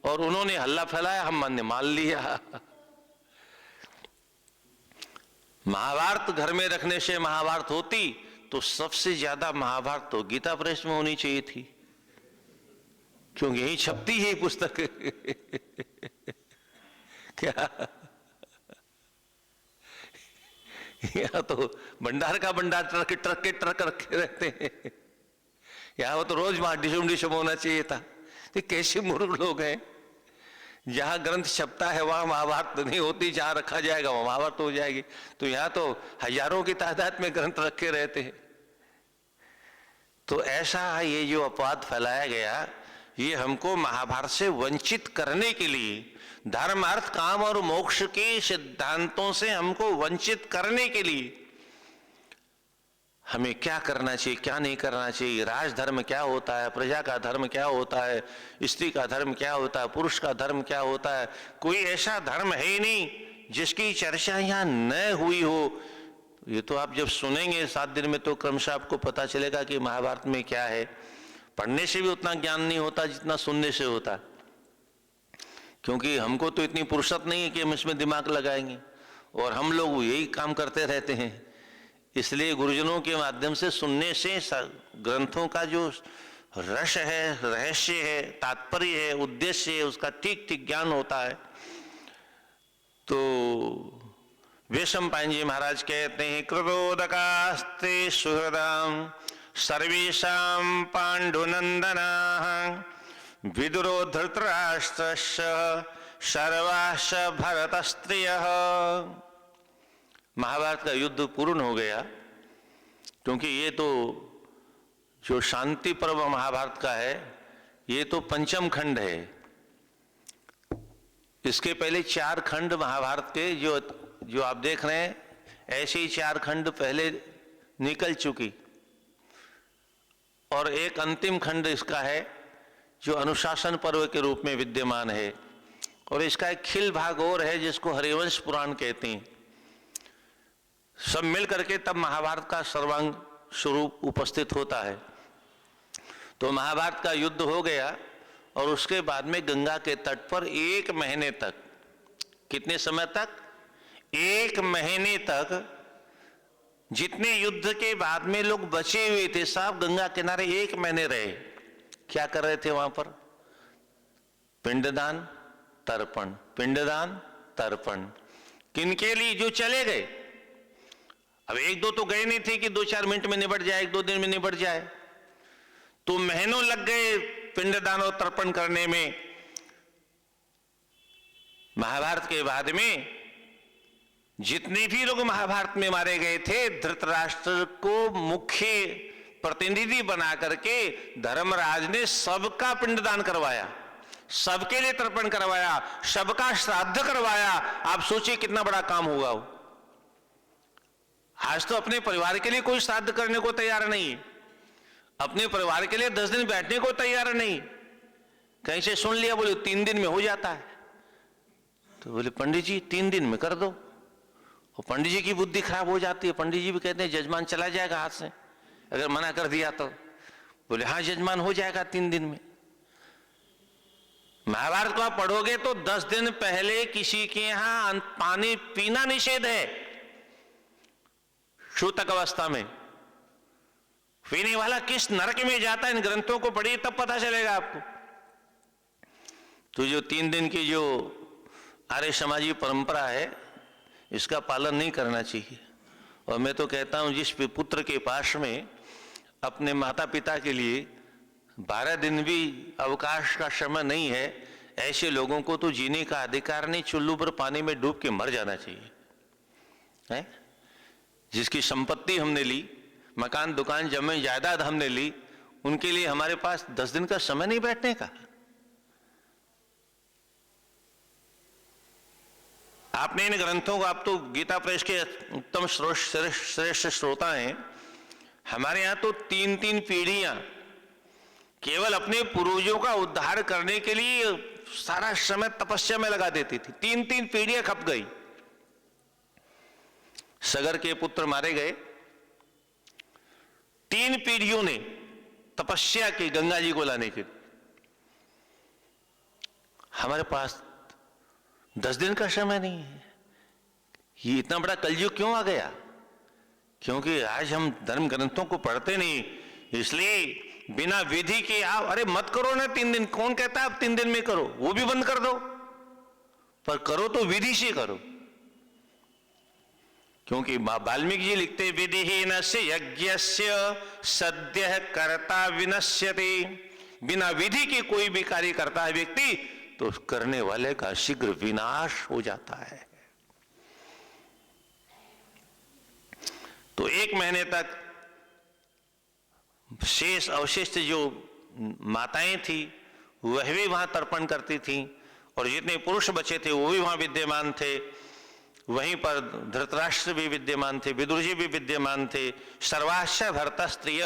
और उन्होंने हल्ला फैलाया, हमने मान लिया। महाभारत घर में रखने से महाभारत होती तो सबसे ज्यादा महाभारत तो गीता प्रेस में होनी चाहिए थी, क्योंकि यही छपती है पुस्तक। क्या यहाँ तो भंडार का भंडार ट्रक के ट्रक रखे रहते हैं। यहाँ वो तो रोज डिशम होना चाहिए था। ये कैसे मूर्ख लोग हैं, जहां ग्रंथ छपता है वहां महाभारत नहीं होती, जहां रखा जाएगा वहां महाभारत हो जाएगी। तो यहाँ तो हजारों की तादाद में ग्रंथ रखे रहते हैं। तो ऐसा ये जो अपवाद फैलाया गया, ये हमको महाभारत से वंचित करने के लिए, धर्म अर्थ काम और मोक्ष के सिद्धांतों से हमको वंचित करने के लिए हमें क्या करना चाहिए, क्या नहीं करना चाहिए, राजधर्म क्या होता है, प्रजा का धर्म क्या होता है, स्त्री का धर्म क्या होता है, पुरुष का धर्म क्या होता है। कोई ऐसा धर्म है ही नहीं जिसकी चर्चा यहाँ न हुई हो। ये तो आप जब सुनेंगे 7 दिन में तो क्रमशः आपको पता चलेगा कि महाभारत में क्या है। पढ़ने से भी उतना ज्ञान नहीं होता जितना सुनने से होता, क्योंकि हमको तो इतनी फुर्सत नहीं है कि हम इसमें दिमाग लगाएंगे, और हम लोग यही काम करते रहते हैं। इसलिए गुरुजनों के माध्यम से सुनने से ग्रंथों का जो रस है, रहस्य है, तात्पर्य है, उद्देश्य है, उसका ठीक ठीक ज्ञान होता है। तो वैशंपायन जी महाराज कहते हैं, कृतोदकास्ते सुहृदाम सर्वेषां पांडुनंदनाः विदुरो धृतराष्ट्रस्य सर्वाश्च भरतस्त्रियः। महाभारत का युद्ध पूर्ण हो गया, क्योंकि ये तो जो शांति पर्व महाभारत का है, ये तो पंचम खंड है। इसके पहले 4 खंड महाभारत के जो आप देख रहे हैं, ऐसे ही 4 खंड पहले निकल चुकी, और एक अंतिम खंड इसका है जो अनुशासन पर्व के रूप में विद्यमान है। और इसका एक खिल भाग और है जिसको हरिवंश पुराण कहते हैं। सब मिल करके तब महाभारत का सर्वांग स्वरूप उपस्थित होता है। तो महाभारत का युद्ध हो गया, और उसके बाद में गंगा के तट पर 1 महीने तक, कितने समय तक? 1 महीने तक जितने युद्ध के बाद में लोग बचे हुए थे, सब गंगा किनारे 1 महीने रहे। क्या कर रहे थे वहां पर? पिंडदान तर्पण, पिंडदान तर्पण। किनके लिए? जो चले गए। अब 1-2 तो गए नहीं थे कि 2-4 मिनट में निबट जाए, 1-2 दिन में निबट जाए। तो महीनों लग गए पिंडदान और तर्पण करने में। महाभारत के बाद में जितने भी लोग महाभारत में मारे गए थे, धृतराष्ट्र को मुख्य प्रतिनिधि बना करके धर्मराज ने सबका पिंडदान करवाया, सबके लिए तर्पण करवाया, सबका श्राद्ध करवाया। आप सोचिए कितना बड़ा काम होगा वो। आज तो अपने परिवार के लिए कोई श्राद्ध करने को तैयार नहीं है, अपने परिवार के लिए 10 दिन बैठने को तैयार नहीं। कहीं से सुन लिया, बोले 3 दिन में हो जाता है। तो बोले पंडित जी 3 दिन में कर दो। और पंडित जी की बुद्धि खराब हो जाती है। पंडित जी भी कहते हैं जजमान चला जाएगा हाथ से अगर मना कर दिया तो। बोले हाँ जजमान हो जाएगा 3 दिन में। महाभारत को आप पढ़ोगे तो 10 दिन पहले किसी के यहां पानी पीना निषेध है। सूतक अवस्था में पीने वाला किस नरक में जाता है, इन ग्रंथों को पढ़िए तब पता चलेगा आपको। तो जो 3 दिन की जो आर्य समाजी परंपरा है, इसका पालन नहीं करना चाहिए। और मैं तो कहता हूं जिस पुत्र के पास में अपने माता पिता के लिए 12 दिन भी अवकाश का समय नहीं है, ऐसे लोगों को तो जीने का अधिकार नहीं, चुल्लू पर पानी में डूब के मर जाना चाहिए है? जिसकी संपत्ति हमने ली, मकान दुकान जमीन जायदाद हमने ली, उनके लिए हमारे पास 10 दिन का समय नहीं बैठने का। आपने इन ग्रंथों को, आप तो गीता प्रेस के उत्तम श्रेष्ठ श्रोता हैं, हमारे यहां तो 3-3 पीढ़ियां केवल अपने पूर्वजों का उद्धार करने के लिए सारा समय तपस्या में लगा देती थी। 3-3 पीढ़ियां खप गई। सगर के पुत्र मारे गए, 3 पीढ़ियों ने तपस्या की गंगा जी को लाने के लिए। हमारे पास 10 दिन का समय नहीं है। ये इतना बड़ा कलयुग क्यों आ गया? क्योंकि आज हम धर्म ग्रंथों को पढ़ते नहीं, इसलिए बिना विधि के आप, अरे मत करो ना 3 दिन, कौन कहता है आप 3 दिन में करो, वो भी बंद कर दो, पर करो तो विधि से करो। क्योंकि वाल्मीकि जी लिखते, विधिहीनस्य यज्ञस्य सद्यः कर्ता विनश्यति। बिना विधि के कोई भी कार्य करता है व्यक्ति तो करने वाले का शीघ्र विनाश हो जाता है। तो 1 महीने तक शेष अवशिष्ट जो माताएं थी वह भी वहां तर्पण करती थीं, और जितने पुरुष बचे थे वो भी वहां विद्यमान थे। वहीं पर धृतराष्ट्र भी विद्यमान थे, विदुर जी भी विद्यमान थे, सर्वाश्च भरत स्त्रिय,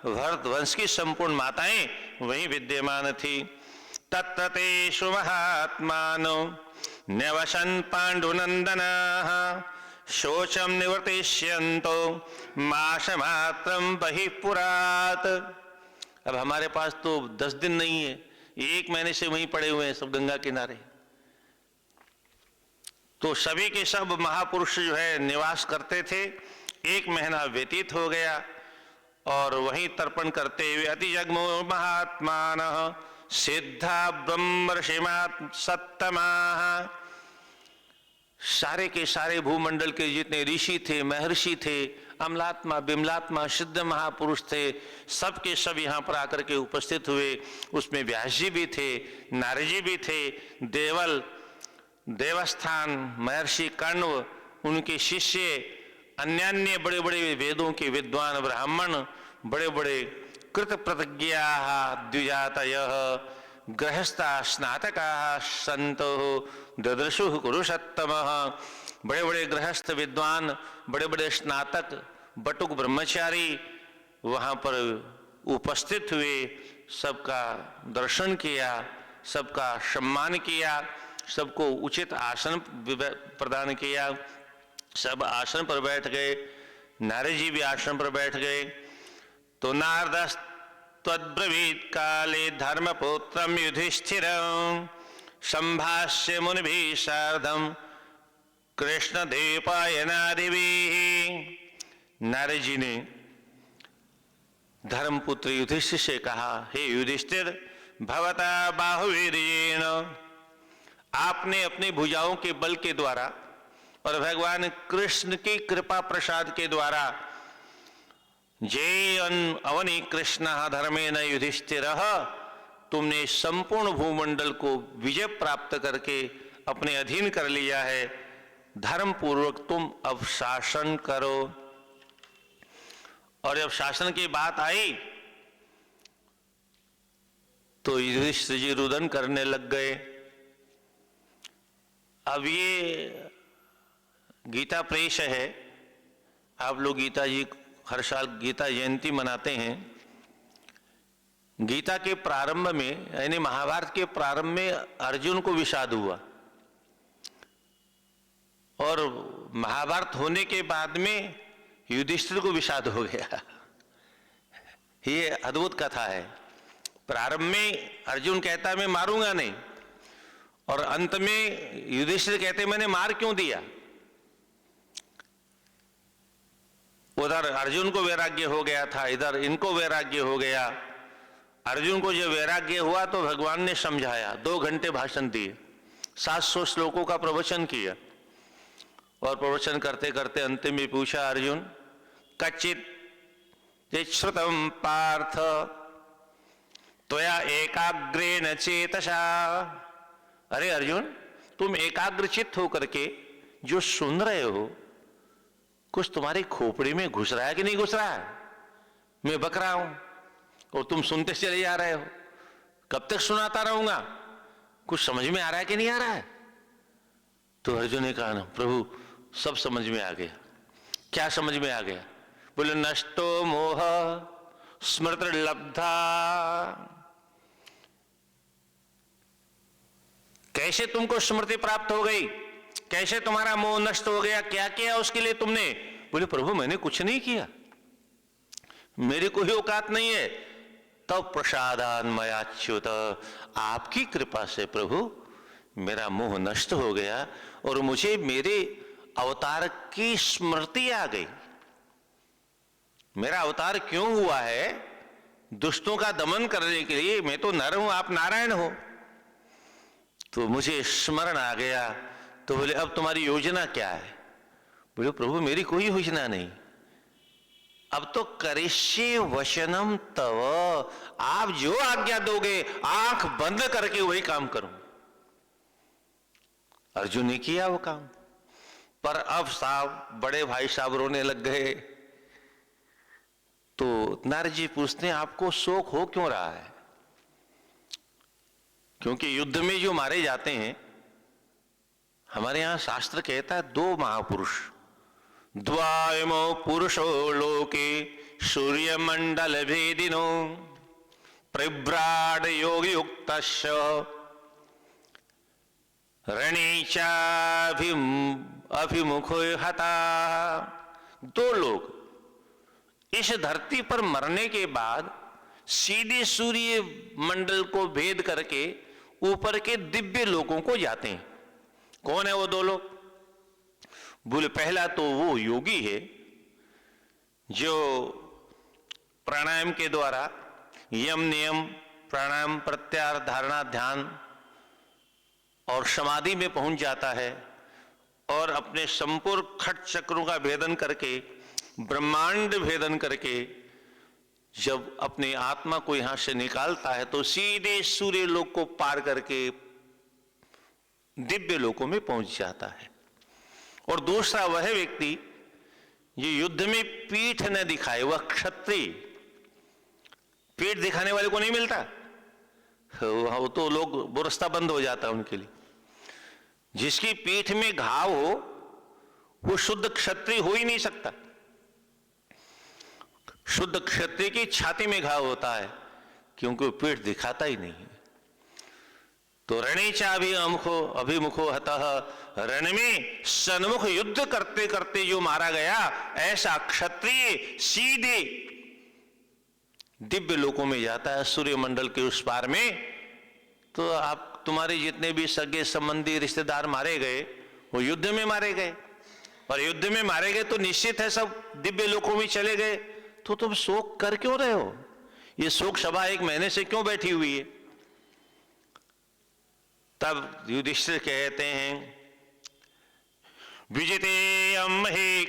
भरत वंश की संपूर्ण माताएं वहीं विद्यमान थी। तत्र तेषु महात्मानो न्यवसन् पाण्डुनन्दनाः शोचम निवर्तिष्यन्तो मासमात्रं बहिः पुरात्। अब हमारे पास तो 10 दिन नहीं है, 1 महीने से वहीं पड़े हुए हैं सब गंगा किनारे। तो सभी के सब महापुरुष जो है निवास करते थे। 1 महीना व्यतीत हो गया और वहीं तर्पण करते हुए अति जगमो महात्मानः सिद्धा ब्रह्मर्षिमात् सत्तमाः। सारे के सारे भूमंडल के जितने ऋषि थे, महर्षि थे, अमलात्मा बिमलात्मा सिद्ध महापुरुष थे, सब के सब यहाँ पर आकर के उपस्थित हुए। उसमें व्यास जी भी थे, नारद जी भी थे, देवल देवस्थान महर्षि कण्व, उनके शिष्य, अन्य बड़े बड़े वेदों के विद्वान ब्राह्मण, बड़े बड़े कृत प्रतिज्ञा द्विजातयः गृहस्था स्नातका संतो ददृशु कुरुषोत्तमः। बड़े बड़े गृहस्थ विद्वान, बड़े बड़े स्नातक, बटुक ब्रह्मचारी वहां पर उपस्थित हुए, सबका दर्शन किया, सबका सम्मान किया, सबको उचित आसन प्रदान किया। सब आसन पर बैठ गए, नारद जी भी आसन पर बैठ गए। तो नारद त्वद्ब्रवीत काले धर्मपुत्रम युधिष्ठिरं संभाष्य मुनिभिः सार्धं कृष्णद्वैपायनादिभिः। नारद जी ने धर्मपुत्र युधिष्ठिर से कहा, हे युधिष्ठिर, भवता बाहुवीर्येण, आपने अपनी भुजाओं के बल के द्वारा और भगवान कृष्ण की कृपा प्रसाद के द्वारा जय अवनी कृष्ण धर्मेण युधिष्ठिर, तुमने संपूर्ण भूमंडल को विजय प्राप्त करके अपने अधीन कर लिया है। धर्म पूर्वक तुम अब शासन करो। और जब शासन की बात आई तो युधिष्ठिर जी रुदन करने लग गए। अब ये गीता प्रेस है, आप लोग गीता जी हर साल गीता जयंती मनाते हैं। गीता के प्रारंभ में, यानी महाभारत के प्रारंभ में अर्जुन को विषाद हुआ, और महाभारत होने के बाद में युधिष्ठिर को विषाद हो गया। ये अद्भुत कथा है। प्रारंभ में अर्जुन कहता मैं मारूंगा नहीं, और अंत में युधिष्ठिर कहते मैंने मार क्यों दिया। उधर अर्जुन को वैराग्य हो गया था, इधर इनको वैराग्य हो गया। अर्जुन को जब वैराग्य हुआ तो भगवान ने समझाया, 2 घंटे भाषण दिए, 700 श्लोकों का प्रवचन किया, और प्रवचन करते करते अंतिम में पूछा अर्जुन, कच्चित श्रुतम पार्थ त्वया एकाग्रेण चेतसा। अरे अर्जुन, तुम एकाग्रचित्त होकर के जो सुन रहे हो, कुछ तुम्हारी खोपड़ी में घुस रहा है कि नहीं घुस रहा है? मैं बक रहा हूं और तुम सुनते चले जा रहे हो। कब तक सुनाता रहूंगा? कुछ समझ में आ रहा है कि नहीं आ रहा है? तो अर्जुन ने कहा ना, प्रभु सब समझ में आ गया। क्या समझ में आ गया? बोले, नष्टो मोह स्मृति लब्धा। कैसे तुमको स्मृति प्राप्त हो गई? कैसे तुम्हारा मोह नष्ट हो गया? क्या किया उसके लिए तुमने? बोले, प्रभु मैंने कुछ नहीं किया, मेरी कोई औकात नहीं है। तब प्रसादान मयाच्युत, आपकी कृपा से प्रभु मेरा मोह नष्ट हो गया और मुझे मेरे अवतार की स्मृति आ गई। मेरा अवतार क्यों हुआ है? दुष्टों का दमन करने के लिए। मैं तो नर हूं, आप नारायण हो। तो मुझे स्मरण आ गया। तो बोले, अब तुम्हारी योजना क्या है? बोले, प्रभु मेरी कोई योजना नहीं, अब तो करिष्ये वचनम तव, आप जो आज्ञा दोगे आंख बंद करके वही काम करूं। अर्जुन ने किया वो काम। पर अब साहब बड़े भाई साहब रोने लग गए। तो नारद जी पूछते हैं, आपको शोक हो क्यों रहा है? क्योंकि युद्ध में जो मारे जाते हैं, हमारे यहां शास्त्र कहता है दो महापुरुष, द्वायमो पुरुषो लोके सूर्यमंडल भेदिनो प्रभ्राड योग युक्त रणीचाभिमुखो हता। दो लोग इस धरती पर मरने के बाद सीधे सूर्य मंडल को भेद करके ऊपर के दिव्य लोगों को जाते हैं। कौन है वो दो लोग? बोले, पहला तो वो योगी है जो प्राणायाम के द्वारा यम नियम प्राणायाम प्रत्याहार धारणा ध्यान और समाधि में पहुंच जाता है और अपने संपूर्ण खट चक्रों का भेदन करके, ब्रह्मांड भेदन करके जब अपने आत्मा को यहां से निकालता है तो सीधे सूर्य लोक को पार करके दिव्य लोकों में पहुंच जाता है। और दूसरा वह व्यक्ति जो युद्ध में पीठ न दिखाए, वह क्षत्रिय। पीठ दिखाने वाले को नहीं मिलता, वो तो लोग रास्ता बंद हो जाता है उनके लिए। जिसकी पीठ में घाव हो वो शुद्ध क्षत्रिय हो ही नहीं सकता। शुद्ध क्षत्रिय की छाती में घाव होता है क्योंकि वो पीठ दिखाता ही नहीं है। तो रणीचा अभिमुखो हतः, रण में सन्मुख युद्ध करते करते जो मारा गया, ऐसा क्षत्रिय सीधे दिव्य लोकों में जाता है, सूर्यमंडल के उस पार में। तो आप तुम्हारे जितने भी सगे संबंधी रिश्तेदार मारे गए वो युद्ध में मारे गए, और युद्ध में मारे गए तो निश्चित है सब दिव्य लोकों में चले गए। तो तुम शोक कर क्यों रहे हो? ये शोक सभा 1 महीने से क्यों बैठी हुई है? तब युधिष्ठिर कहते हैं, विजितेयं हि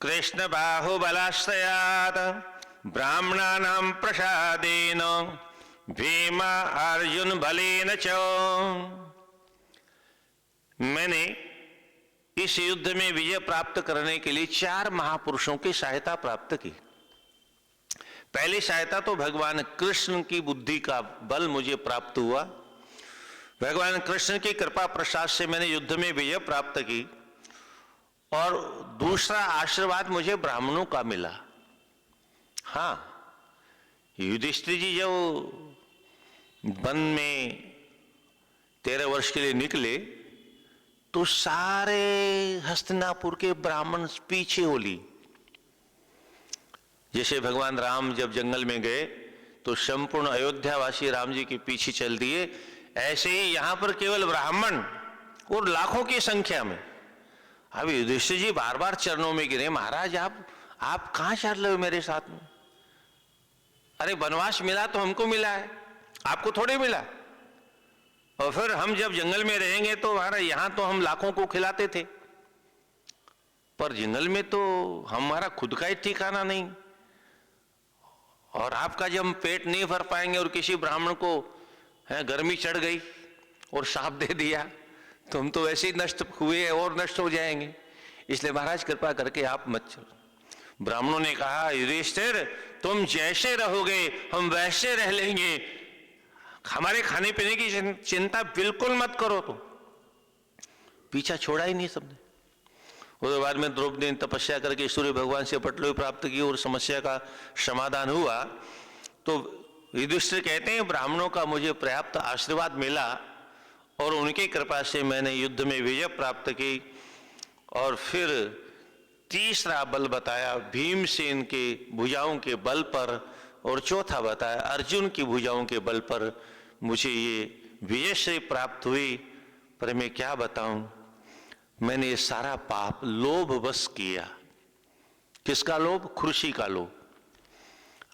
कृष्ण बाहुबलाश्रयात् ब्राह्मणानां प्रसादेन भीम अर्जुन बलेन च। मैंने इस युद्ध में विजय प्राप्त करने के लिए 4 महापुरुषों की सहायता प्राप्त की। पहली सहायता तो भगवान कृष्ण की बुद्धि का बल मुझे प्राप्त हुआ। भगवान कृष्ण की कृपा प्रसाद से मैंने युद्ध में विजय प्राप्त की। और दूसरा आशीर्वाद मुझे ब्राह्मणों का मिला। हाँ, युधिष्ठिर जी जब वन में 13 वर्ष के लिए निकले तो सारे हस्तिनापुर के ब्राह्मण पीछे हो ली। जैसे भगवान राम जब जंगल में गए तो संपूर्ण अयोध्यावासी राम जी के पीछे चल दिए, ऐसे ही यहां पर केवल ब्राह्मण और लाखों की संख्या में। अब युधिष्ठिर जी बार बार चरणों में गिरे, महाराज आप कहां चल रहे हो मेरे साथ में? अरे वनवास मिला तो हमको मिला है, आपको थोड़े मिला। और फिर हम जब जंगल में रहेंगे तो यहां तो हम लाखों को खिलाते थे, पर जंगल में तो हमारा खुद का ही ठिकाना नहीं। और आपका जब हम पेट नहीं भर पाएंगे और किसी ब्राह्मण को गर्मी चढ़ गई और शाप दे दिया तो हम तो वैसे ही नष्ट हुए और नष्ट हो जाएंगे, इसलिए महाराज कृपा करके आप मत चलो। ब्राह्मणों ने कहा, युधिष्ठिर तुम जैसे रहोगे हम वैसे रह लेंगे, हमारे खाने पीने की चिंता बिल्कुल मत करो। तुम पीछा छोड़ा ही नहीं सबने। उसके बाद में द्रौपदी ने तपस्या करके सूर्य भगवान से पटलोई प्राप्त की और समस्या का समाधान हुआ। तो युधिष्ठिर कहते हैं, ब्राह्मणों का मुझे पर्याप्त आशीर्वाद मिला और उनकी कृपा से मैंने युद्ध में विजय प्राप्त की। और फिर तीसरा बल बताया भीमसेन के भुजाओं के बल पर, और चौथा बताया अर्जुन की भुजाओं के बल पर मुझे ये विजय से प्राप्त हुई। पर मैं क्या बताऊं, मैंने ये सारा पाप लोभ बस किया। किसका लोभ? खुर्सी का लोभ।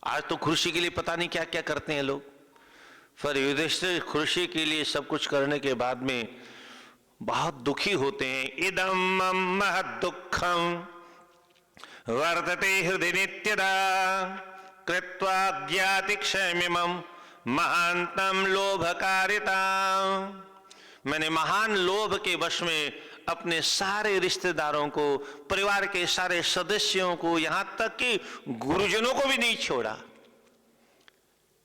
आज तो खुर्सी के लिए पता नहीं क्या क्या करते हैं लोग। पर युधिष्ठिर खुर्सी के लिए सब कुछ करने के बाद में बहुत दुखी होते हैं। इदम महद दुखम वर्तते हृदय नित्यदा कृत्वा ज्ञाति क्षयमिमं महांतम लोभकारिता। मैंने महान लोभ के वश में अपने सारे रिश्तेदारों को, परिवार के सारे सदस्यों को, यहां तक कि गुरुजनों को भी नहीं छोड़ा।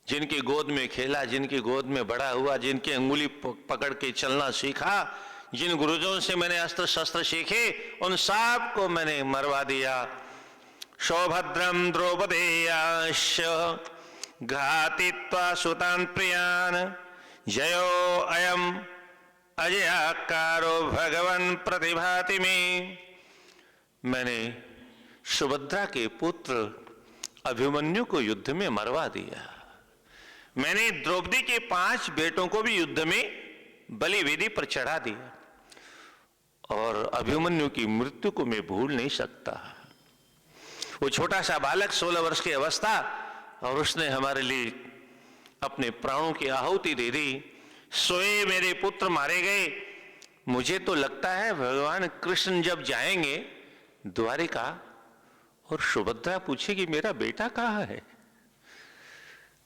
जिनकी गोद में खेला, जिनकी गोद में बड़ा हुआ, जिनकी अंगुली पकड़ के चलना सीखा, जिन गुरुजनों से मैंने अस्त्र शस्त्र सीखे, उन सब को मैंने मरवा दिया। सौभद्रम द्रौपदेयाश्च घातित्वा सुतान प्रियान जयो अयम अजयाकारो भगवन प्रतिभाति में। मैंने सुभद्रा के पुत्र अभिमन्यु को युद्ध में मरवा दिया। मैंने द्रौपदी के 5 बेटों को भी युद्ध में बलि वेदी पर चढ़ा दिया। और अभिमन्यु की मृत्यु को मैं भूल नहीं सकता। वो छोटा सा बालक 16 वर्ष की अवस्था, और उसने हमारे लिए अपने प्राणों की आहुति दे दी। सोए मेरे पुत्र मारे गए। मुझे तो लगता है भगवान कृष्ण जब जाएंगे द्वारिका और सुभद्रा पूछेगी मेरा बेटा कहाँ है,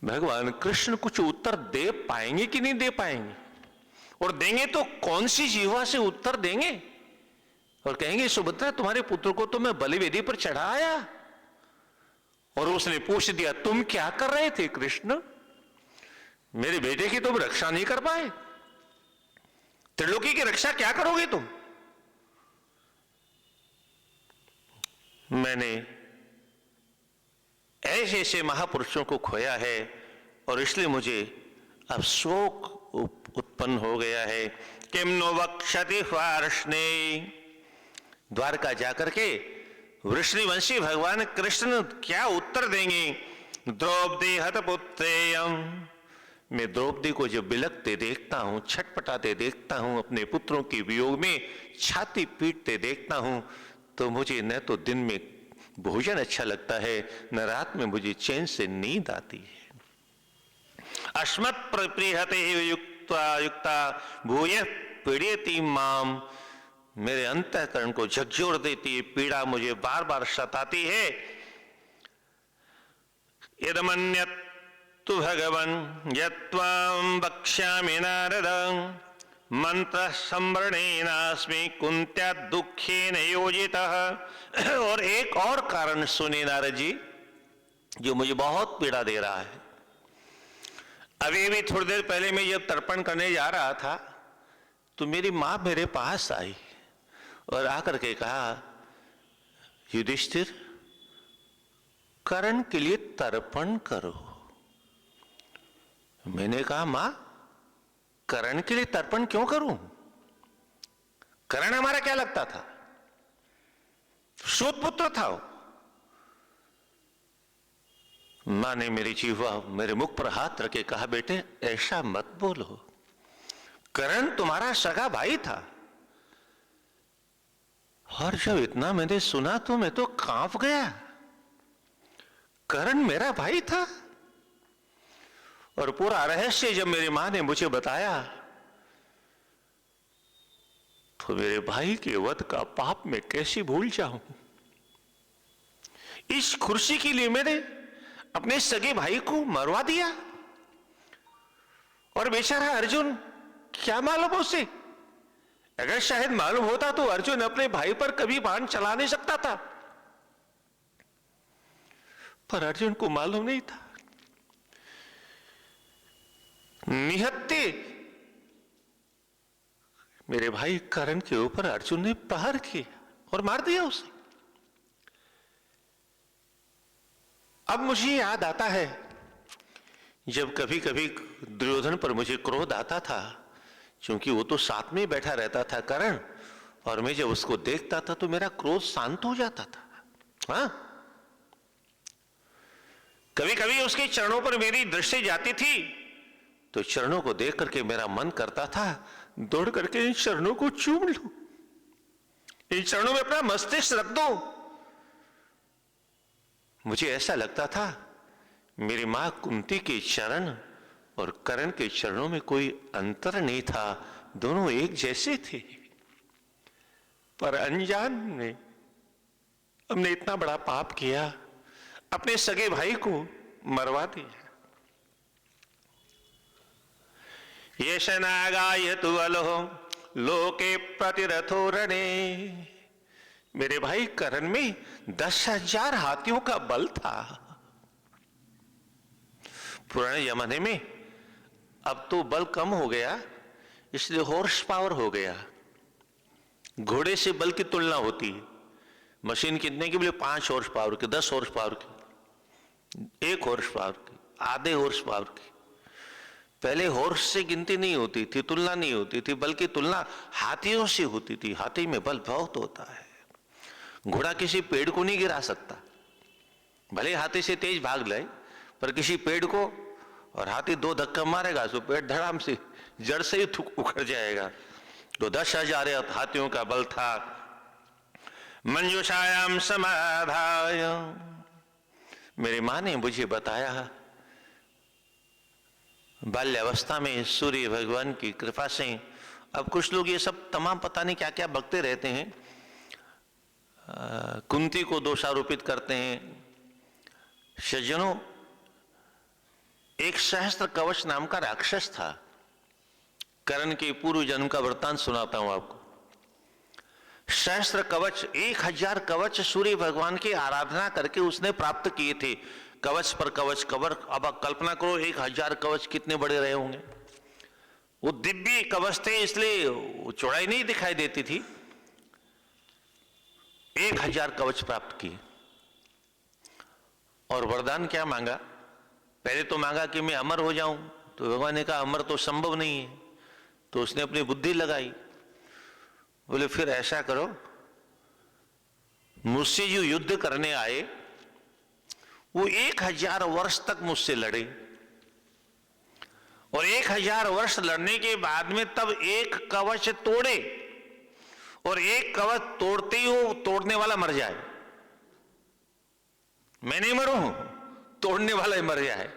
भगवान कृष्ण कुछ उत्तर दे पाएंगे कि नहीं दे पाएंगे? और देंगे तो कौन सी जीवा से उत्तर देंगे? और कहेंगे सुभद्रा तुम्हारे पुत्र को तो मैं बलिवेदी पर चढ़ाया और उसने पूछ दिया तुम क्या कर रहे थे कृष्ण, मेरे बेटे की तुम रक्षा नहीं कर पाए, त्रिलोकी की रक्षा क्या करोगे तुम? मैंने ऐसे ऐसे महापुरुषों को खोया है और इसलिए मुझे अब शोक उत्पन्न हो गया है। किम नो वक्षति फार्ष्णे। द्वारका जाकर के वृष्णिवंशी भगवान कृष्ण क्या उत्तर देंगे? द्रौपदी हतपुत्रेयम। मैं द्रौपदी को जब बिलखते देखता हूं, छटपटाते देखता हूं, अपने पुत्रों के वियोग में छाती पीटते देखता हूं, तो मुझे न तो दिन में भोजन अच्छा लगता है, न रात में मुझे चैन से नींद आती है। अस्मत् प्रियहते युक्ता भूय पीड़यति माम। मेरे अंतःकरण को झकझोर देती है पीड़ा, मुझे बार बार सताती है। यदमन्यत् तु भगवन् यत्त्वां वक्ष्यामि नारद मंत्र संवरणेनास्मि कुंत्या दुखेन योजितः। और एक और कारण सुने नारद जी, जो मुझे बहुत पीड़ा दे रहा है। अभी भी थोड़ी देर पहले मैं जब तर्पण करने जा रहा था तो मेरी मां मेरे पास आई और आकर के कहा युधिष्ठिर कर्ण के लिए तर्पण करो। मैंने कहा मां कर्ण के लिए तर्पण क्यों करूं? कर्ण हमारा क्या लगता था? सूत पुत्र था वो। मां ने मेरी जीवा मेरे मुख पर हाथ रखे कहा बेटे ऐसा मत बोलो, कर्ण तुम्हारा सगा भाई था। और जब इतना मैंने सुना तो मैं तो कांप गया। कर्ण मेरा भाई था? और पूरा रहस्य जब मेरी मां ने मुझे बताया तो मेरे भाई के वध का पाप मैं कैसे भूल जाऊं। इस खुर्सी के लिए मैंने अपने सगे भाई को मरवा दिया। और बेचारा अर्जुन, क्या मालूम उसे, अगर शायद मालूम होता तो अर्जुन अपने भाई पर कभी बाण चला नहीं सकता था, पर अर्जुन को मालूम नहीं था। निहत्ते मेरे भाई कर्ण के ऊपर अर्जुन ने प्रहार किया और मार दिया उसे। अब मुझे याद आता है, जब कभी कभी दुर्योधन पर मुझे क्रोध आता था, क्योंकि वो तो साथ में बैठा रहता था कर्ण, और मैं जब उसको देखता था तो मेरा क्रोध शांत हो जाता था। हाँ, कभी कभी उसके चरणों पर मेरी दृष्टि जाती थी तो चरणों को देख करके मेरा मन करता था दौड़ करके इन चरणों को चूम लूं, इन चरणों में अपना मस्तिष्क रख दो। मुझे ऐसा लगता था मेरी मां कुंती के चरण और कर्ण के चरणों में कोई अंतर नहीं था, दोनों एक जैसे थे। पर अनजान में हमने इतना बड़ा पाप किया, अपने सगे भाई को मरवा दिया। ये शनागाय तु अलोह लोके प्रतिरथो रणे। मेरे भाई कर्ण में 10,000 हाथियों का बल था। पुराने जमाने में, अब तो बल कम हो गया, इसलिए हॉर्स पावर हो गया। घोड़े से बल की तुलना होती है। मशीन कितने की, बोले 5 हॉर्स पावर की, 10 हॉर्स पावर की, 1 हॉर्स पावर की, आधे हॉर्स पावर की। पहले हॉर्स से गिनती नहीं होती थी, तुलना नहीं होती थी, बल्कि तुलना हाथियों से होती थी। हाथी में बल बहुत होता है। घोड़ा किसी पेड़ को नहीं गिरा सकता, भले हाथी से तेज भाग जाए, पर किसी पेड़ को, और हाथी 2 धक्का मारेगा तो पेड़ धड़ाम से जड़ से ही उखड़ जाएगा। तो 10,000 हाथियों का बल था। मंजूषायाम समाधाय, मेरी मां ने मुझे बताया, बाल्यावस्था में सूर्य भगवान की कृपा से, अब कुछ लोग ये सब तमाम पता नहीं क्या क्या बकते रहते हैं, कुंती को दोषारोपित करते हैं। सज्जनों, एक सहस्त्र कवच नाम का राक्षस था। कर्ण के पूर्व जन्म का वृत्तांत सुनाता हूं आपको। सहस्त्र कवच, 1000 कवच सूर्य भगवान की आराधना करके उसने प्राप्त किए थे। कवच पर कवच कवर। अब आप कल्पना करो 1000 कवच कितने बड़े रहे होंगे। वो दिव्य कवच थे, इसलिए चौड़ाई नहीं दिखाई देती थी। 1000 कवच प्राप्त किए और वरदान क्या मांगा? पहले तो मांगा कि मैं अमर हो जाऊं, तो भगवान ने कहा अमर तो संभव नहीं है। तो उसने अपनी बुद्धि लगाई, बोले फिर ऐसा करो, मुझसे जो युद्ध करने आए वो 1000 वर्ष तक मुझसे लड़े, और 1000 वर्ष लड़ने के बाद में तब एक कवच तोड़े, और एक कवच तोड़ते ही वो तोड़ने वाला मर जाए। मैं नहीं मरूं, तोड़ने वाला ही मर जाए।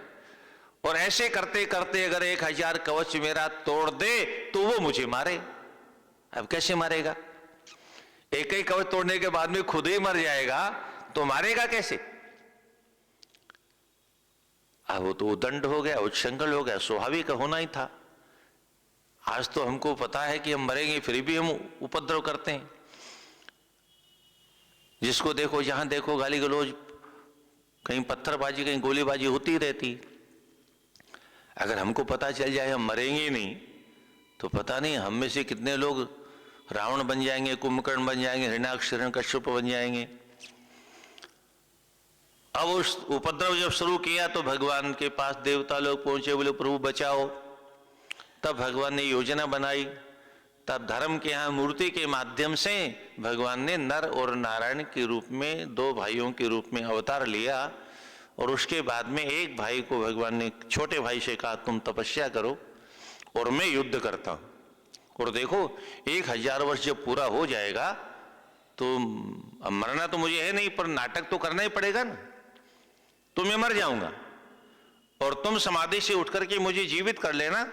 और ऐसे करते करते अगर 1000 कवच मेरा तोड़ दे तो वो मुझे मारे। अब कैसे मारेगा? एक ही कवच तोड़ने के बाद में खुद ही मर जाएगा तो मारेगा कैसे? अब वो तो उदंड हो गया, उच्छृंखल हो गया, स्वाभाविक होना ही था। आज तो हमको पता है कि हम मरेंगे, फिर भी हम उपद्रव करते हैं। जिसको देखो, जहां देखो गाली गलौज, कहीं पत्थरबाजी, कहीं गोलीबाजी होती रहती। अगर हमको पता चल जाए हम मरेंगे नहीं, तो पता नहीं हम में से कितने लोग रावण बन जाएंगे, कुंभकर्ण बन जाएंगे, हिरण्याक्ष हिरण्यकश्यप बन जाएंगे। अब उस उपद्रव जब शुरू किया तो भगवान के पास देवता लोग पहुंचे, बोले प्रभु बचाओ। तब भगवान ने योजना बनाई। तब धर्म के यहाँ मूर्ति के माध्यम से भगवान ने नर और नारायण के रूप में 2 भाइयों के रूप में अवतार लिया। और उसके बाद में एक भाई को भगवान ने, छोटे भाई से कहा तुम तपस्या करो और मैं युद्ध करता हूं। और देखो 1000 वर्ष जब पूरा हो जाएगा तो मरना तो मुझे है नहीं, पर नाटक तो करना ही पड़ेगा ना। तो मैं मर जाऊंगा और तुम समाधि से उठ करके मुझे जीवित कर लेना,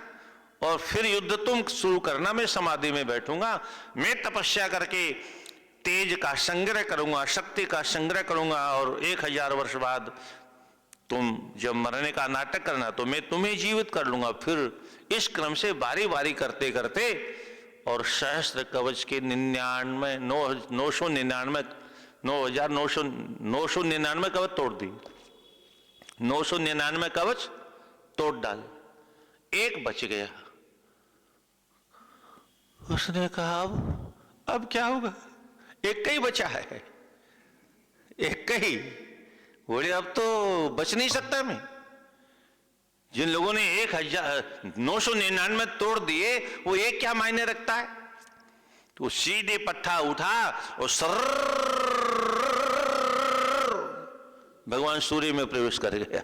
और फिर युद्ध तुम शुरू करना, मैं समाधि में बैठूंगा। मैं तपस्या करके तेज का संग्रह करूंगा, शक्ति का संग्रह करूंगा, और 1000 वर्ष बाद तुम जब मरने का नाटक करना तो मैं तुम्हें जीवित कर लूंगा। फिर इस क्रम से बारी बारी करते करते और सहस्त्र कवच के 9,999 कवच तोड़ दी। 999 कवच तोड़ डाले, एक बच गया। उसने कहा अब क्या होगा, एक का ही बचा है, एक का ही। बोले अब तो बच नहीं सकता मैं। जिन लोगों ने 999 तोड़ दिए वो एक क्या मायने रखता है। तो सीधे पट्टा उठा और सर भगवान सूर्य में प्रवेश कर गया।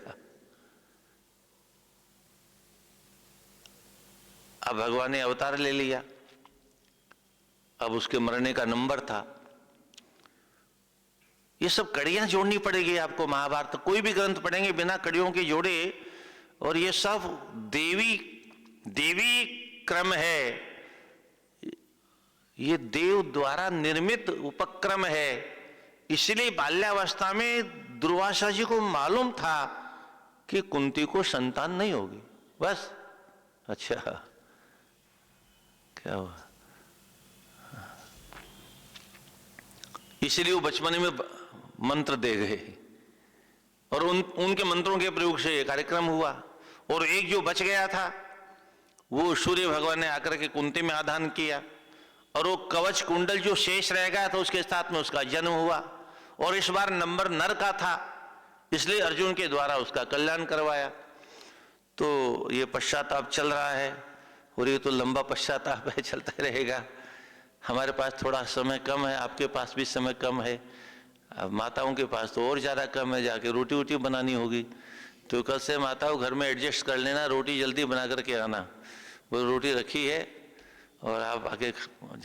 अब भगवान ने अवतार ले लिया। अब उसके मरने का नंबर था। ये सब कड़ियां जोड़नी पड़ेगी आपको। महाभारत कोई भी ग्रंथ पढ़ेंगे बिना कड़ियों के जोड़े, और ये सब देवी क्रम है, ये देव द्वारा निर्मित उपक्रम है। इसलिए बाल्यावस्था में दुर्वासा जी को मालूम था कि कुंती को संतान नहीं होगी, बस। अच्छा क्या हुआ, इसलिए वो बचपन में मंत्र दे गए और उनके मंत्रों के प्रयोग से ये कार्यक्रम हुआ। और एक जो बच गया था वो सूर्य भगवान ने आकर के कुंती में आधान किया, और वो कवच कुंडल जो शेष रह गया था उसके साथ में उसका जन्म हुआ। और इस बार नंबर नर का था, इसलिए अर्जुन के द्वारा उसका कल्याण करवाया। तो ये पश्चाताप चल रहा है, और ये तो लंबा पश्चाताप है, चलता रहेगा। हमारे पास थोड़ा समय कम है, आपके पास भी समय कम है, अब माताओं के पास तो और ज़्यादा कम है। जाके रोटी वोटी बनानी होगी, तो कल से माताओं घर में एडजस्ट कर लेना, रोटी जल्दी बना करके आना। वो रोटी रखी है और आप आके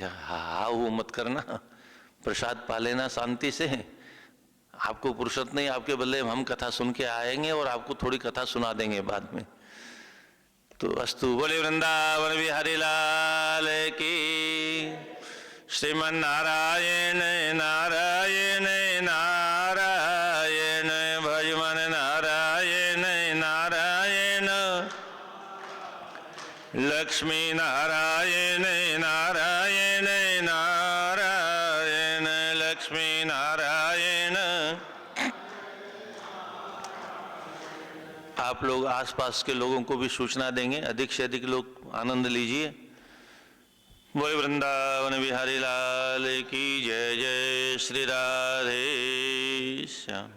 हाँ वो मत करना, प्रसाद पा लेना शांति से। आपको फुर्सत नहीं, आपके बदले हम कथा सुन के आएंगे और आपको थोड़ी कथा सुना देंगे बाद में। तो अस्तु। बोले वृंदावन बिहारी लाल की। श्रीमन नारायण नारायण नारायण भजमन नारायण नारायण लक्ष्मी नारायण नारायण नारायण लक्ष्मी नारायण। आप लोग आसपास के लोगों को भी सूचना देंगे, अधिक से अधिक लोग आनंद लीजिए। बोले वृंदावन बिहारी लाल की जय। जय श्री राधे श्याम।